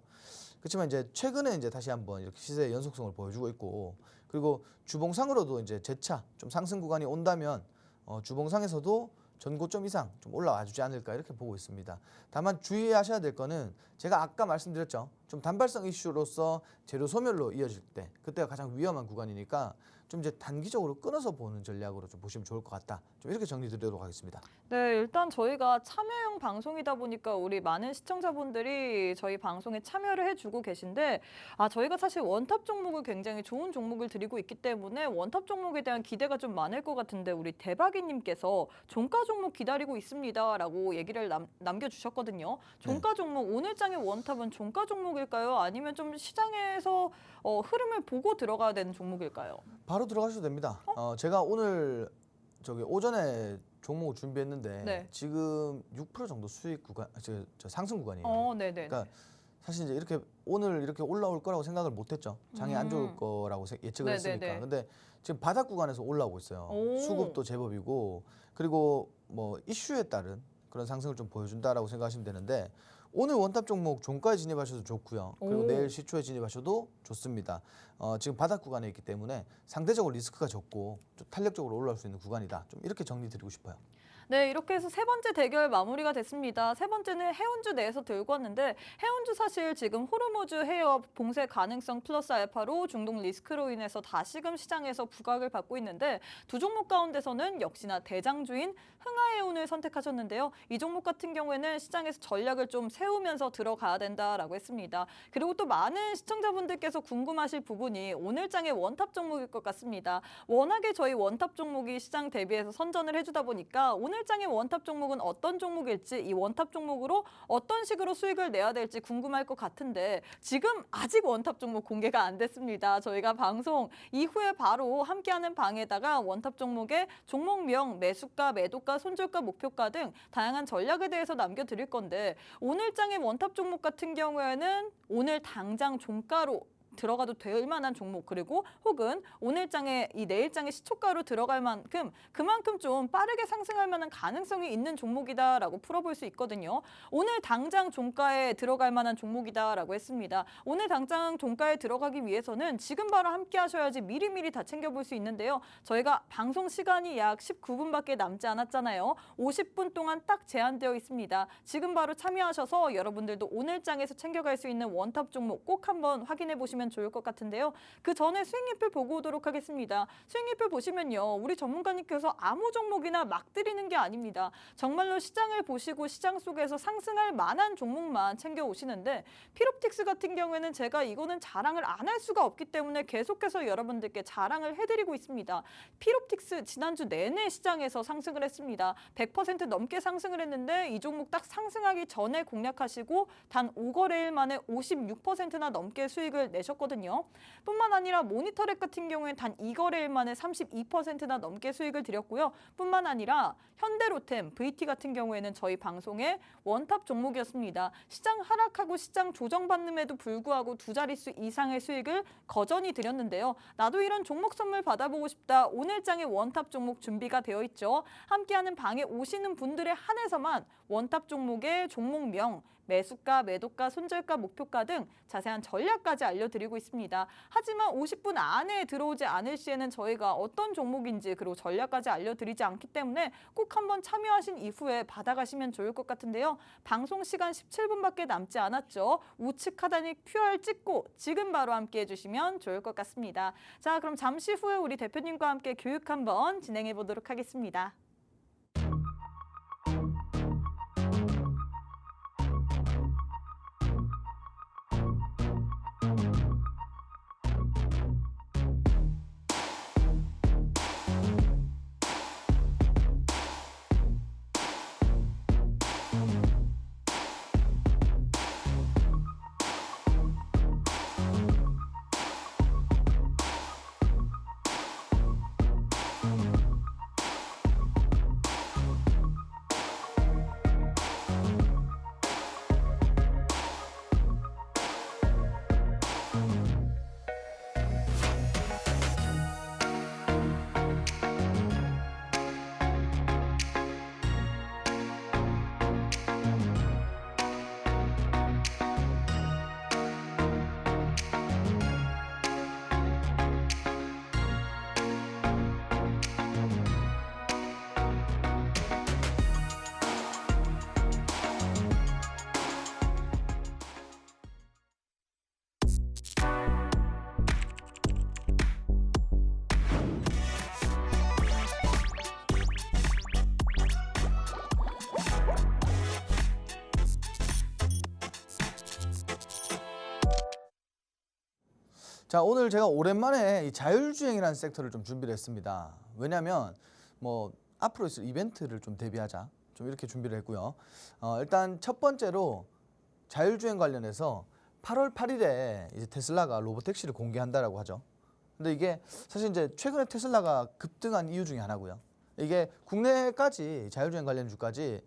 그렇지만 이제 최근에 이제 다시 한번 이렇게 시세의 연속성을 보여주고 있고 그리고 주봉상으로도 이제 재차 좀 상승 구간이 온다면 주봉상에서도 전고점 이상 좀 올라와 주지 않을까 이렇게 보고 있습니다. 다만 주의하셔야 될 거는 제가 아까 말씀드렸죠. 좀 단발성 이슈로서 재료 소멸로 이어질 때 그때가 가장 위험한 구간이니까 좀 이제 단기적으로 끊어서 보는 전략으로 좀 보시면 좋을 것 같다. 좀 이렇게 정리드리도록 하겠습니다. 네, 일단 저희가 참여형 방송이다 보니까 우리 많은 시청자분들이 저희 방송에 참여를 해주고 계신데 저희가 사실 원탑 종목을 굉장히 좋은 종목을 드리고 있기 때문에 원탑 종목에 대한 기대가 좀 많을 것 같은데 우리 대박이님께서 종가 종목 기다리고 있습니다라고 얘기를 남겨주셨거든요. 종가 종목 오늘장의 원탑은 종가 종목일까요? 아니면 좀 시장에서 흐름을 보고 들어가야 되는 종목일까요? 바로 들어가셔도 됩니다. 제가 오늘 오전에 종목을 준비했는데 네. 지금 6% 정도 수익 구간, 저 상승 구간이에요. 네네. 그러니까 사실 이제 이렇게 오늘 이렇게 올라올 거라고 생각을 못했죠. 장이 안 좋을 거라고 예측을 했으니까. 네네네. 근데 지금 바닥 구간에서 올라오고 있어요. 오. 수급도 제법이고 그리고 뭐 이슈에 따른 그런 상승을 좀 보여준다라고 생각하시면 되는데 오늘 원탑 종목 종가에 진입하셔도 좋고요. 그리고 오. 내일 시초에 진입하셔도 좋습니다. 지금 바닥 구간에 있기 때문에 상대적으로 리스크가 적고 좀 탄력적으로 올라올 수 있는 구간이다. 좀 이렇게 정리드리고 싶어요. 네, 이렇게 해서 세 번째 대결 마무리가 됐습니다. 세 번째는 해운주 내에서 들고 왔는데 해운주 사실 지금 호르무즈 해협 봉쇄 가능성 플러스 알파로 중동 리스크로 인해서 다시금 시장에서 부각을 받고 있는데 두 종목 가운데서는 역시나 대장주인 흥하해운을 선택하셨는데요. 이 종목 같은 경우에는 시장에서 전략을 좀 세우면서 들어가야 된다라고 했습니다. 그리고 또 많은 시청자분들께서 궁금하실 부분이 오늘장의 원탑 종목일 것 같습니다. 워낙에 저희 원탑 종목이 시장 대비해서 선전을 해주다 보니까 오늘장의 원탑 종목은 어떤 종목일지 이 원탑 종목으로 어떤 식으로 수익을 내야 될지 궁금할 것 같은데 지금 아직 원탑 종목 공개가 안 됐습니다. 저희가 방송 이후에 바로 함께하는 방에다가 원탑 종목의 종목명, 매수가, 매도가, 손절가, 목표가 등 다양한 전략에 대해서 남겨드릴 건데 오늘장의 원탑 종목 같은 경우에는 오늘 당장 종가로 들어가도 될 만한 종목 그리고 혹은 오늘장에 이 내일장에 시초가로 들어갈 만큼 그만큼 좀 빠르게 상승할 만한 가능성이 있는 종목이다라고 풀어볼 수 있거든요. 오늘 당장 종가에 들어갈 만한 종목이다라고 했습니다. 오늘 당장 종가에 들어가기 위해서는 지금 바로 함께 하셔야지 미리미리 다 챙겨볼 수 있는데요. 저희가 방송 시간이 약 19분밖에 남지 않았잖아요. 50분 동안 딱 제한되어 있습니다. 지금 바로 참여하셔서 여러분들도 오늘장에서 챙겨갈 수 있는 원탑 종목 꼭 한번 확인해 보시면 좋을 것 같은데요. 그 전에 수익률표 보고 오도록 하겠습니다. 수익률표 보시면요. 우리 전문가님께서 아무 종목이나 막 드리는 게 아닙니다. 정말로 시장을 보시고 시장 속에서 상승할 만한 종목만 챙겨 오시는데 피롭틱스 같은 경우에는 제가 이거는 자랑을 안 할 수가 없기 때문에 계속해서 여러분들께 자랑을 해드리고 있습니다. 피롭틱스 지난주 내내 시장에서 상승을 했습니다. 100% 넘게 상승을 했는데 이 종목 딱 상승하기 전에 공략하시고 단 5거래일 만에 56%나 넘게 수익을 내셨거든요. 뿐만 아니라 모니터랩 같은 경우에는 단 2거래일 만에 32%나 넘게 수익을 드렸고요. 뿐만 아니라 현대로템, VT 같은 경우에는 저희 방송의 원탑 종목이었습니다. 시장 하락하고 시장 조정받음에도 불구하고 두 자릿수 이상의 수익을 거저니 드렸는데요. 나도 이런 종목 선물 받아보고 싶다. 오늘장의 원탑 종목 준비가 되어 있죠. 함께하는 방에 오시는 분들에 한해서만 원탑 종목의 종목명, 매수가, 매도가, 손절가, 목표가 등 자세한 전략까지 알려드리고 있습니다. 하지만 50분 안에 들어오지 않을 시에는 저희가 어떤 종목인지 그리고 전략까지 알려드리지 않기 때문에 꼭 한번 참여하신 이후에 받아가시면 좋을 것 같은데요. 방송 시간 17분밖에 남지 않았죠. 우측 하단에 QR 찍고 지금 바로 함께 해주시면 좋을 것 같습니다. 자, 그럼 잠시 후에 우리 대표님과 함께 교육 한번 진행해 보도록 하겠습니다. 자, 오늘 제가 오랜만에 이 자율주행이라는 섹터를 좀 준비를 했습니다. 왜냐하면 뭐 앞으로 있을 이벤트를 좀 대비하자, 좀 이렇게 준비를 했고요. 일단 첫 번째로 자율주행 관련해서 8월 8일에 이제 테슬라가 로보택시를 공개한다라고 하죠. 근데 이게 사실 이제 최근에 테슬라가 급등한 이유 중에 하나고요. 이게 국내까지 자율주행 관련주까지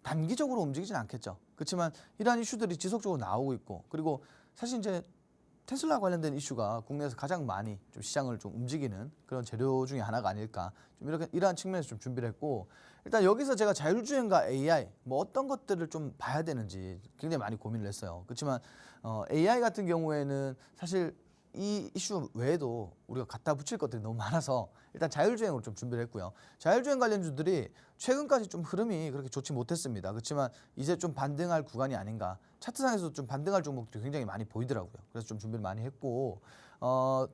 단기적으로 움직이진 않겠죠. 그렇지만 이러한 이슈들이 지속적으로 나오고 있고, 그리고 사실 이제 테슬라 관련된 이슈가 국내에서 가장 많이 좀 시장을 좀 움직이는 그런 재료 중에 하나가 아닐까, 좀 이렇게 이러한 측면에서 좀 준비를 했고, 일단 여기서 제가 자율주행과 AI 뭐 어떤 것들을 좀 봐야 되는지 굉장히 많이 고민을 했어요. 그렇지만 AI 같은 경우에는 사실 이 이슈 외에도 우리가 갖다 붙일 것들이 너무 많아서 일단 자율주행으로 좀 준비를 했고요. 자율주행 관련주들이 최근까지 좀 흐름이 그렇게 좋지 못했습니다. 그렇지만 이제 좀 반등할 구간이 아닌가. 차트상에서도 좀 반등할 종목들이 굉장히 많이 보이더라고요. 그래서 좀 준비를 많이 했고,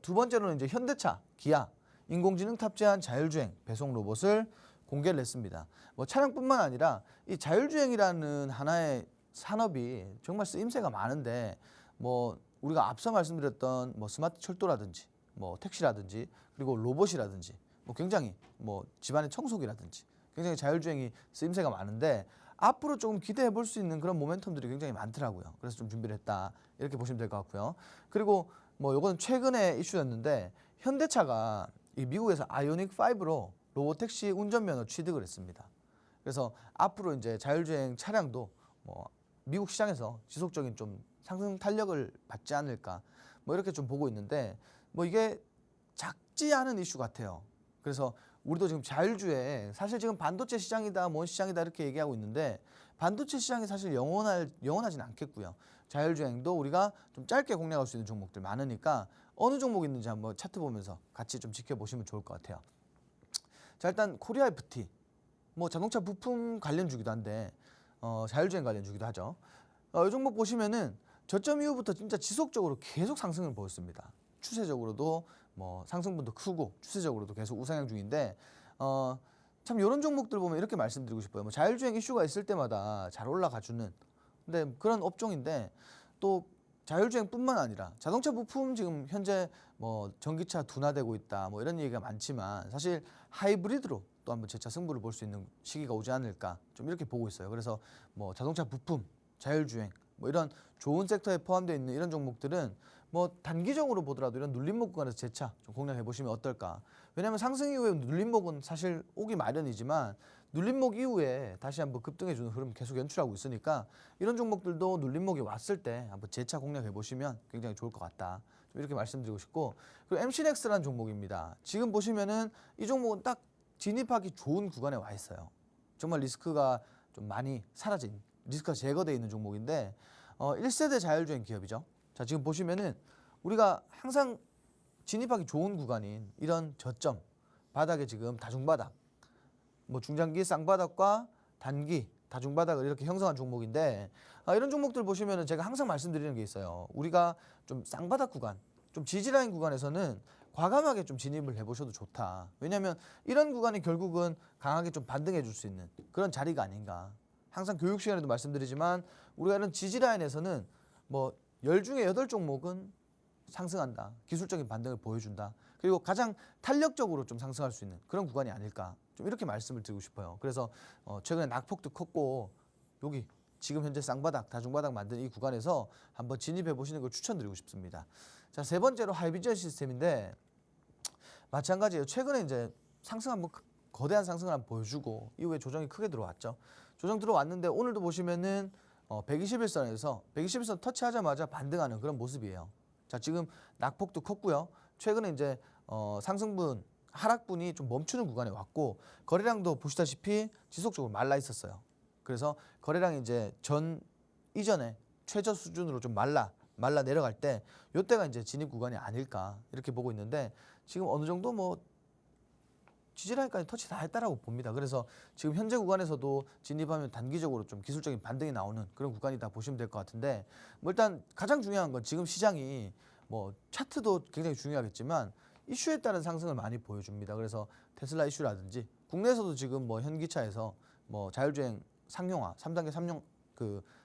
두 번째로는 이제 현대차, 기아, 인공지능 탑재한 자율주행 배송 로봇을 공개를 했습니다. 뭐 차량뿐만 아니라 이 자율주행이라는 하나의 산업이 정말 쓰임새가 많은데, 뭐 우리가 앞서 말씀드렸던 뭐 스마트 철도라든지 뭐 택시라든지 그리고 로봇이라든지 뭐 굉장히 뭐 집안의 청소기라든지 굉장히 자율주행이 쓰임새가 많은데, 앞으로 조금 기대해 볼 수 있는 그런 모멘텀들이 굉장히 많더라고요. 그래서 좀 준비를 했다, 이렇게 보시면 될 것 같고요. 그리고 뭐 요거는 최근에 이슈였는데, 현대차가 이 미국에서 아이오닉 5로 로보택시 운전면허 취득을 했습니다. 그래서 앞으로 이제 자율주행 차량도 뭐 미국 시장에서 지속적인 좀 상승 탄력을 받지 않을까, 뭐 이렇게 좀 보고 있는데, 뭐 이게 작지 않은 이슈 같아요. 그래서 우리도 지금 자율주행, 사실 지금 반도체 시장이다, 뭔 시장이다 이렇게 얘기하고 있는데, 반도체 시장이 사실 영원하진 않겠고요. 자율주행도 우리가 좀 짧게 공략할 수 있는 종목들 많으니까 어느 종목 있는지 한번 차트 보면서 같이 좀 지켜보시면 좋을 것 같아요. 자, 일단 코리아 FT, 뭐 자동차 부품 관련주기도 한데 자율주행 관련주기도 하죠. 이 종목 보시면은 저점 이후부터 진짜 지속적으로 계속 상승을 보였습니다. 추세적으로도 뭐 상승분도 크고 추세적으로도 계속 우상향 중인데, 참 이런 종목들 보면 이렇게 말씀드리고 싶어요. 뭐 자율주행 이슈가 있을 때마다 잘 올라가주는, 근데 그런 업종인데, 또 자율주행뿐만 아니라 자동차 부품 지금 현재 뭐 전기차 둔화되고 있다, 뭐 이런 얘기가 많지만 사실 하이브리드로 또 한번 재차 승부를 볼 수 있는 시기가 오지 않을까, 좀 이렇게 보고 있어요. 그래서 뭐 자동차 부품, 자율주행 뭐 이런 좋은 섹터에 포함되어 있는 이런 종목들은 뭐 단기적으로 보더라도 이런 눌림목 구간에서 재차 좀 공략해 보시면 어떨까. 왜냐하면 상승 이후에 눌림목은 사실 오기 마련이지만, 눌림목 이후에 다시 한번 급등해주는 흐름 계속 연출하고 있으니까 이런 종목들도 눌림목이 왔을 때 한번 재차 공략해 보시면 굉장히 좋을 것 같다, 좀 이렇게 말씀드리고 싶고. 그리고 MC넥스라는 종목입니다. 지금 보시면은 이 종목은 딱 진입하기 좋은 구간에 와 있어요. 정말 리스크가 좀 많이 사라진, 리스크가 제거되어 있는 종목인데 1세대 자율주행 기업이죠. 자, 지금 보시면은 우리가 항상 진입하기 좋은 구간인 이런 저점 바닥에 지금 다중바닥, 뭐 중장기 쌍바닥과 단기 다중바닥을 이렇게 형성한 종목인데, 이런 종목들 보시면은 제가 항상 말씀드리는 게 있어요. 우리가 좀 쌍바닥 구간, 좀 지지라인 구간에서는 과감하게 좀 진입을 해보셔도 좋다. 왜냐하면 이런 구간이 결국은 강하게 좀 반등해 줄 수 있는 그런 자리가 아닌가. 항상 교육 시간에도 말씀드리지만 우리가 이런 지지라인에서는 뭐 10 중에 8종목은 상승한다, 기술적인 반등을 보여준다, 그리고 가장 탄력적으로 좀 상승할 수 있는 그런 구간이 아닐까, 좀 이렇게 말씀을 드리고 싶어요. 그래서 최근에 낙폭도 컸고 여기 지금 현재 쌍바닥, 다중바닥 만든 이 구간에서 한번 진입해 보시는 걸 추천드리고 싶습니다. 자, 세 번째로 하이비전 시스템인데, 마찬가지예요. 최근에 이제 상승 한번 거대한 상승을 한번 보여주고 이후에 조정이 크게 들어왔죠. 조정 들어왔는데 오늘도 보시면은 121선에서 121선 터치하자마자 반등하는 그런 모습이에요. 자, 지금 낙폭도 컸고요. 최근에 이제 상승분, 하락분이 좀 멈추는 구간에 왔고, 거래량도 보시다시피 지속적으로 말라 있었어요. 그래서 거래량이 이제 이전에 최저 수준으로 좀 말라 내려갈 때, 이때가 이제 진입 구간이 아닐까 이렇게 보고 있는데, 지금 어느 정도 뭐 지지라인까지 터치 다 했다라고 봅니다. 그래서 지금 현재 구간에서도 진입하면 단기적으로 좀 기술적인 반등이 나오는 그런 구간이다 보시면 될 것 같은데, 뭐 일단 가장 중요한 건 지금 시장이 뭐 차트도 굉장히 중요하겠지만 이슈에 따른 상승을 많이 보여줍니다. 그래서 테슬라 이슈라든지 국내에서도 지금 뭐 현기차에서 뭐 자율주행 상용화, 3단계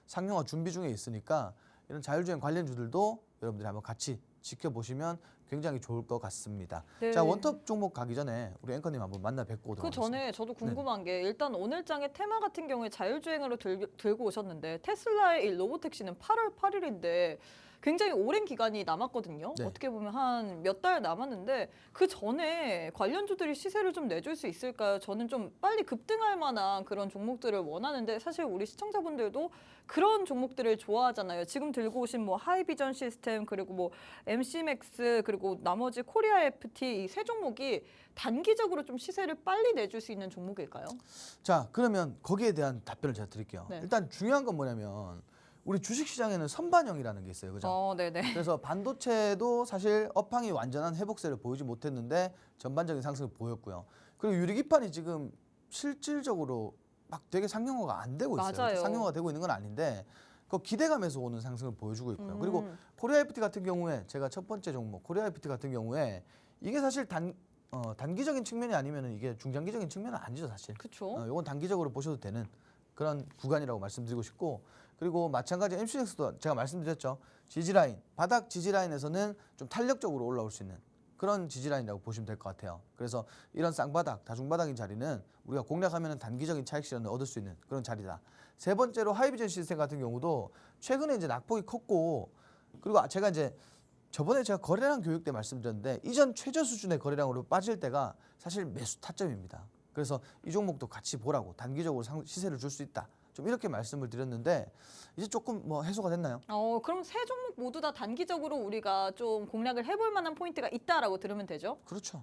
상용화 준비 중에 있으니까 이런 자율주행 관련주들도 여러분들이 한번 같이 지켜보시면 굉장히 좋을 것 같습니다. 네. 자, 원톱 종목 가기 전에 우리 앵커님 한번 만나 뵙고 오도록 그 전에 저도 궁금한 게 일단 오늘장의 테마 같은 경우에 자율주행으로 들고 오셨는데 테슬라의 이 로보택시는 8월 8일인데 굉장히 오랜 기간이 남았거든요. 네. 어떻게 보면 한 몇 달 남았는데 그 전에 관련주들이 시세를 좀 내줄 수 있을까요? 저는 좀 빨리 급등할 만한 그런 종목들을 원하는데 사실 우리 시청자분들도 그런 종목들을 좋아하잖아요. 지금 들고 오신 뭐 하이비전 시스템 그리고 뭐 MC맥스 그리고 나머지 코리아 FT 이 세 종목이 단기적으로 좀 시세를 빨리 내줄 수 있는 종목일까요? 자, 그러면 거기에 대한 답변을 제가 드릴게요. 네. 일단 중요한 건 뭐냐면 우리 주식시장에는 선반영이라는 게 있어요. 그죠? 네네. 그래서 반도체도 사실 업황이 완전한 회복세를 보이지 못했는데 전반적인 상승을 보였고요. 그리고 유리기판이 지금 실질적으로 막 되게 상용화가 안 되고 있어요. 맞아요. 상용화가 되고 있는 건 아닌데 그 기대감에서 오는 상승을 보여주고 있고요. 그리고 음. 코리아 FT 같은 경우에 제가 첫 번째 종목 코리아 FT 같은 경우에 이게 사실 단기적인 측면이 아니면 이게 중장기적인 측면은 아니죠 사실. 그쵸. 이건 단기적으로 보셔도 되는 그런 구간이라고 말씀드리고 싶고 그리고 마찬가지 MCX도 제가 말씀드렸죠. 지지라인, 바닥 지지라인에서는 좀 탄력적으로 올라올 수 있는 그런 지지라인이라고 보시면 될 것 같아요. 그래서 이런 쌍바닥, 다중바닥인 자리는 우리가 공략하면 단기적인 차익 실현을 얻을 수 있는 그런 자리다. 세 번째로 하이비전 시스템 같은 경우도 최근에 이제 낙폭이 컸고 그리고 제가 이제 저번에 제가 거래량 교육 때 말씀드렸는데 이전 최저 수준의 거래량으로 빠질 때가 사실 매수 타점입니다. 그래서 이 종목도 같이 보라고 단기적으로 시세를 줄 수 있다. 좀 이렇게 말씀을 드렸는데 이제 조금 뭐 해소가 됐나요? 그럼 세 종목 모두 다 단기적으로 우리가 좀 공략을 해볼 만한 포인트가 있다라고 들으면 되죠? 그렇죠.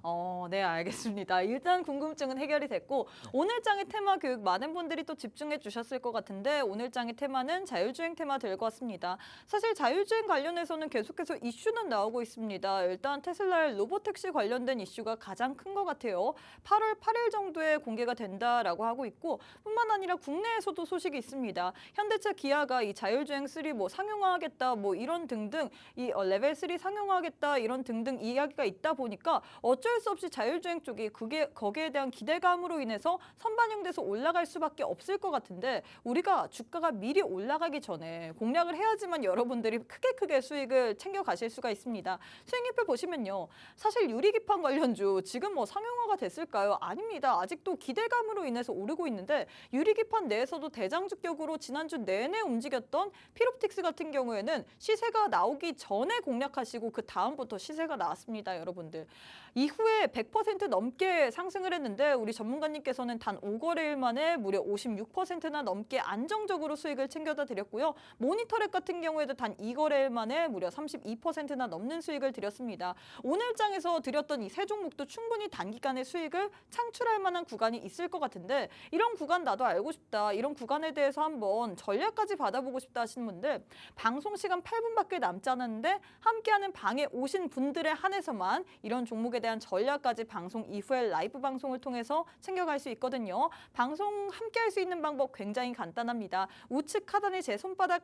네, 알겠습니다. 일단 궁금증은 해결이 됐고 오늘장의 테마 교육 많은 분들이 또 집중해 주셨을 것 같은데 오늘장의 테마는 자율주행 테마 들고 왔습니다. 사실 자율주행 관련해서는 계속해서 이슈는 나오고 있습니다. 일단 테슬라의 로보택시 관련된 이슈가 가장 큰 것 같아요. 8월 8일 정도에 공개가 된다라고 하고 있고 뿐만 아니라 국내에서도 소식이 있습니다. 현대차 기아가 이 자율주행 3 뭐 상용화하겠다 뭐 이런 등등 이 레벨 3 상용화하겠다 이런 등등 이야기가 있다 보니까 어쩔 수 없이 자율주행 쪽이 거기에 대한 기대감으로 인해서 선반영돼서 올라갈 수밖에 없을 것 같은데 우리가 주가가 미리 올라가기 전에 공략을 해야지만 여러분들이 크게 수익을 챙겨 가실 수가 있습니다. 수익률표 보시면요. 사실 유리기판 관련주 지금 뭐 상용화가 됐을까요? 아닙니다. 아직도 기대감으로 인해서 오르고 있는데 유리기판 내에서도 대장주격으로 지난주 내내 움직였던 피롭틱스 같은 경우에는 시세가 나오기 전에 공략하시고 그 다음부터 시세가 나왔습니다, 여러분들. 이후에 100% 넘게 상승을 했는데 우리 전문가님께서는 단 5거래일 만에 무려 56%나 넘게 안정적으로 수익을 챙겨다 드렸고요. 모니터랩 같은 경우에도 단 2거래일 만에 무려 32%나 넘는 수익을 드렸습니다. 오늘 장에서 드렸던 이 세 종목도 충분히 단기간에 수익을 창출할 만한 구간이 있을 것 같은데 이런 구간 나도 알고 싶다. 이런 구간에 대해서 한번 전략까지 받아보고 싶다 하시는 분들 방송 시간 8분밖에 남지 않았는데 함께하는 방에 오신 분들에 한해서만 이런 종목에 대한 전략까지 방송 이후에 라이브 방송을 통해서 챙겨갈 수 있거든요. 방송 함께할 수 있는 방법 굉장히 간단합니다. 우측 하단에 제 손바닥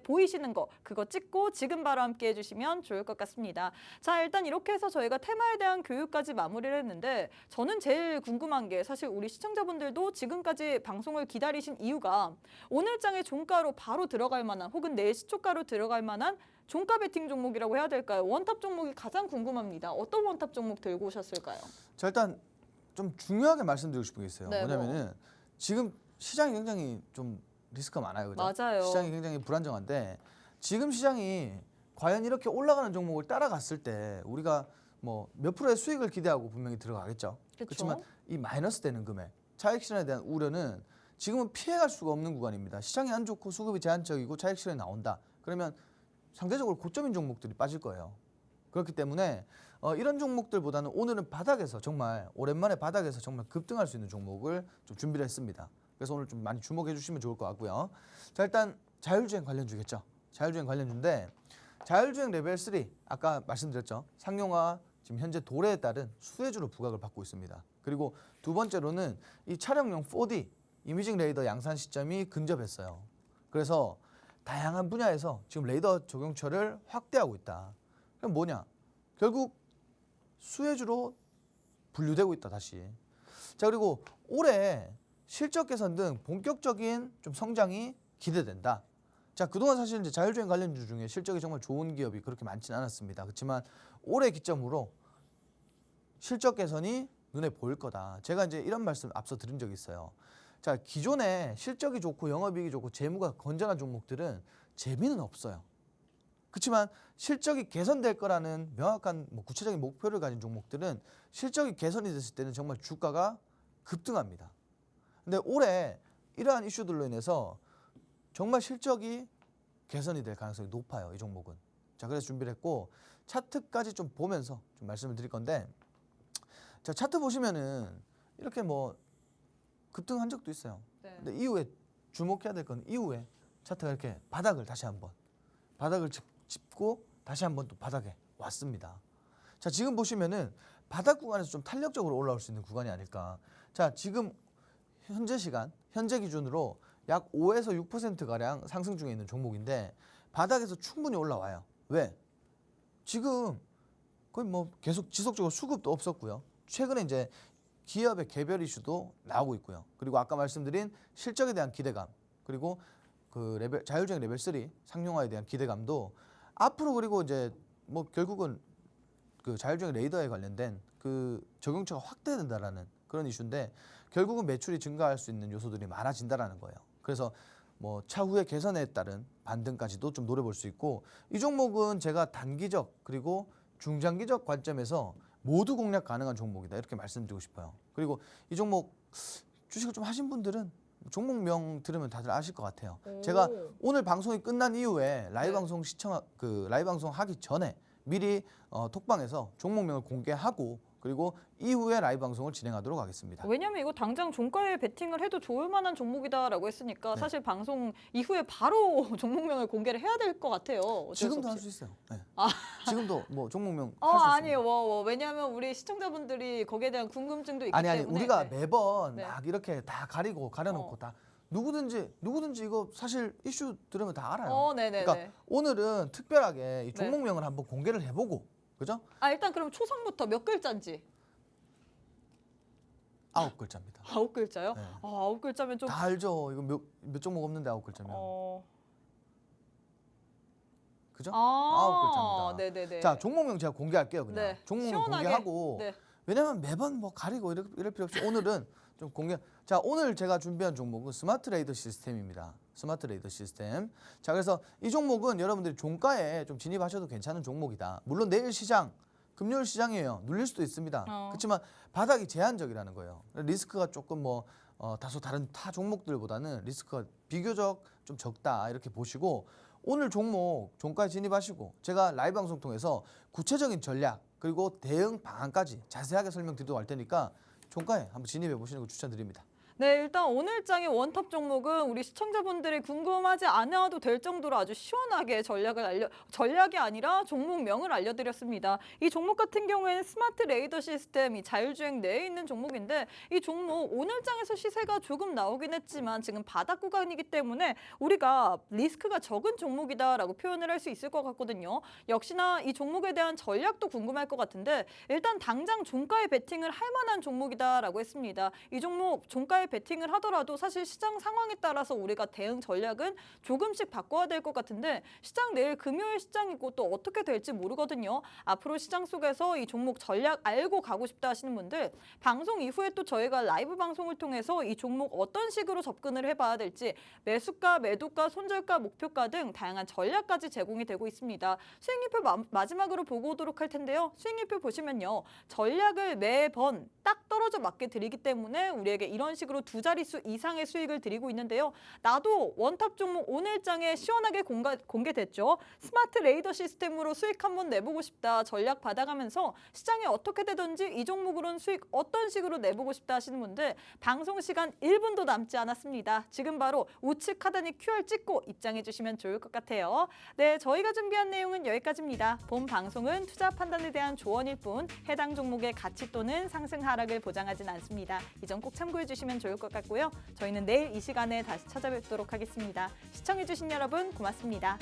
보이시는 거 그거 찍고 지금 바로 함께 해주시면 좋을 것 같습니다. 자, 일단 이렇게 해서 저희가 테마에 대한 교육까지 마무리를 했는데 저는 제일 궁금한 게 사실 우리 시청자분들도 지금까지 방송을 기다리신 이유가 오늘장의 종가로 바로 들어갈 만한 혹은 내일 시초가로 들어갈 만한 종가 베팅 종목이라고 해야 될까요? 원탑 종목이 가장 궁금합니다. 어떤 원탑 종목 들고 오셨을까요? 자, 일단 좀 중요하게 말씀드리고 싶은 게 있어요. 네, 뭐냐면은 지금 시장이 굉장히 좀 리스크가 많아요. 그죠? 맞아요. 시장이 굉장히 불안정한데 지금 시장이 과연 이렇게 올라가는 종목을 따라갔을 때 우리가 뭐 몇 프로의 수익을 기대하고 분명히 들어가겠죠. 그쵸? 그렇지만 이 마이너스 되는 금액, 차익 실현에 대한 우려는 지금은 피해갈 수가 없는 구간입니다. 시장이 안 좋고 수급이 제한적이고 차익 실현이 나온다. 그러면 상대적으로 고점인 종목들이 빠질 거예요. 그렇기 때문에 이런 종목들보다는 오늘은 바닥에서 정말 오랜만에 바닥에서 정말 급등할 수 있는 종목을 좀 준비를 했습니다. 그래서 오늘 좀 많이 주목해 주시면 좋을 것 같고요. 자, 일단 자율주행 관련주겠죠. 자율주행 관련주인데 자율주행 레벨 3 아까 말씀드렸죠. 상용화 지금 현재 도래에 따른 수혜주로 부각을 받고 있습니다. 그리고 두 번째로는 이 촬영용 4D 이미징 레이더 양산 시점이 근접했어요. 그래서 다양한 분야에서 지금 레이더 적용처를 확대하고 있다. 그럼 뭐냐? 결국 수혜주로 분류되고 있다 다시. 자, 그리고 올해 실적 개선 등 본격적인 좀 성장이 기대된다. 자, 그동안 사실 이제 자율주행 관련주 중에 실적이 정말 좋은 기업이 그렇게 많지는 않았습니다. 그렇지만 올해 기점으로 실적 개선이 눈에 보일 거다. 제가 이제 이런 말씀 앞서 드린 적이 있어요. 자, 기존에 실적이 좋고 영업이익이 좋고 재무가 건전한 종목들은 재미는 없어요. 그렇지만 실적이 개선될 거라는 명확한 구체적인 목표를 가진 종목들은 실적이 개선이 됐을 때는 정말 주가가 급등합니다. 근데 올해 이러한 이슈들로 인해서 정말 실적이 개선이 될 가능성이 높아요. 이 종목은. 자, 그래서 준비를 했고 차트까지 좀 보면서 좀 말씀을 드릴 건데, 자, 차트 보시면은 이렇게 뭐 급등한 적도 있어요. 네. 근데 이후에 주목해야 될 건 이후에 차트가 이렇게 바닥을 다시 한번 바닥을 짚고 다시 한번 또 바닥에 왔습니다. 자, 지금 보시면은 바닥 구간에서 좀 탄력적으로 올라올 수 있는 구간이 아닐까. 자, 지금 현재 시간, 현재 기준으로 약 5에서 6% 가량 상승 중에 있는 종목인데 바닥에서 충분히 올라와요. 왜? 지금 거의 뭐 계속 지속적으로 수급도 없었고요. 최근에 이제 기업의 개별 이슈도 나오고 있고요. 그리고 아까 말씀드린 실적에 대한 기대감, 그리고 그 자율주행 레벨 3 상용화에 대한 기대감도 앞으로, 그리고 이제 뭐 결국은 그 자율주행 레이더에 관련된 그 적용처가 확대된다라는 그런 이슈인데 결국은 매출이 증가할 수 있는 요소들이 많아진다라는 거예요. 그래서 뭐 차후의 개선에 따른 반등까지도 좀 노려볼 수 있고, 이 종목은 제가 단기적 그리고 중장기적 관점에서 모두 공략 가능한 종목이다, 이렇게 말씀드리고 싶어요. 그리고 이 종목 주식을 좀 하신 분들은 종목명 들으면 다들 아실 것 같아요. 제가 오늘 방송이 끝난 이후에 라이브 방송 라이브 방송 하기 전에 미리 톡방에서 종목명을 공개하고 그리고 이후에 라이브 방송을 진행하도록 하겠습니다. 왜냐면 이거 당장 종가에 베팅을 해도 좋을 만한 종목이다라고 했으니까 네. 사실 방송 이후에 바로 종목명을 공개를 해야 될 것 같아요. 어쩔 수 지금도 할 없이. 수 있어요. 네. 지금도 뭐 종목명 할 수 있습니다. 아니에요. 왜냐하면 우리 시청자분들이 거기에 대한 궁금증도 있기 아니 때문에. 우리가 네. 매번 네. 막 이렇게 다 가려놓고 다 누구든지 이거 사실 이슈 들으면 다 알아요. 네네네. 그러니까 오늘은 특별하게 이 종목명을 한번 공개를 해보고, 그죠? 일단 그럼 초성부터 몇 글자인지. 9글자입니다. 9글자요? 네. 9글자면 좀. 다 알죠. 이거 몇 종목 없는데 9글자면. 그죠? 9글자입니다. 네네네. 자, 종목명 제가 공개할게요. 그냥. 네. 종목명 시원하게. 공개하고. 네. 왜냐면 매번 뭐 가리고 이럴 필요 없이 오늘은 좀 공개. 자, 오늘 제가 준비한 종목은 스마트 레이더 시스템입니다. 스마트 레이더 시스템. 자, 그래서 이 종목은 여러분들이 종가에 좀 진입하셔도 괜찮은 종목이다. 물론 내일 시장, 금요일 시장이에요. 눌릴 수도 있습니다. 그렇지만 바닥이 제한적이라는 거예요. 리스크가 조금 다소 다른 타 종목들보다는 리스크가 비교적 좀 적다, 이렇게 보시고 오늘 종목 종가에 진입하시고 제가 라이브 방송 통해서 구체적인 전략 그리고 대응 방안까지 자세하게 설명드리도록 할 테니까 종가에 한번 진입해 보시는 걸 추천드립니다. 네, 일단 오늘장의 원탑 종목은 우리 시청자분들이 궁금하지 않아도 될 정도로 아주 시원하게 전략이 아니라 종목명을 알려드렸습니다. 이 종목 같은 경우에는 스마트 레이더 시스템, 이 자율주행 내에 있는 종목인데 이 종목 오늘장에서 시세가 조금 나오긴 했지만 지금 바닥 구간이기 때문에 우리가 리스크가 적은 종목이다라고 표현을 할 수 있을 것 같거든요. 역시나 이 종목에 대한 전략도 궁금할 것 같은데 일단 당장 종가에 베팅을 할 만한 종목이다라고 했습니다. 이 종목 종가에 베팅을 하더라도 사실 시장 상황에 따라서 우리가 대응 전략은 조금씩 바꿔야 될 것 같은데 시장 내일 금요일 시장이고 또 어떻게 될지 모르거든요. 앞으로 시장 속에서 이 종목 전략 알고 가고 싶다 하시는 분들 방송 이후에 또 저희가 라이브 방송을 통해서 이 종목 어떤 식으로 접근을 해봐야 될지 매수가, 매도가, 손절가, 목표가 등 다양한 전략까지 제공이 되고 있습니다. 수익률표 마지막으로 보고 오도록 할 텐데요. 수익률표 보시면요. 전략을 매번 딱 떨어져 맞게 드리기 때문에 우리에게 이런 식으로 두 자릿수 이상의 수익을 드리고 있는데요. 나도 원탑 종목 오늘장에 시원하게 공개됐죠. 스마트 레이더 시스템으로 수익 한번 내보고 싶다. 전략 받아가면서 시장이 어떻게 되든지 이 종목으로는 수익 어떤 식으로 내보고 싶다 하시는 분들 방송 시간 1분도 남지 않았습니다. 지금 바로 우측 하단에 QR 찍고 입장해 주시면 좋을 것 같아요. 네, 저희가 준비한 내용은 여기까지입니다. 본 방송은 투자 판단에 대한 조언일 뿐 해당 종목의 가치 또는 상승 하락을 보장하진 않습니다. 이 점 꼭 참고해 주시면 좋을 것 같고요. 저희는 내일 이 시간에 다시 찾아뵙도록 하겠습니다. 시청해 주신 여러분 고맙습니다.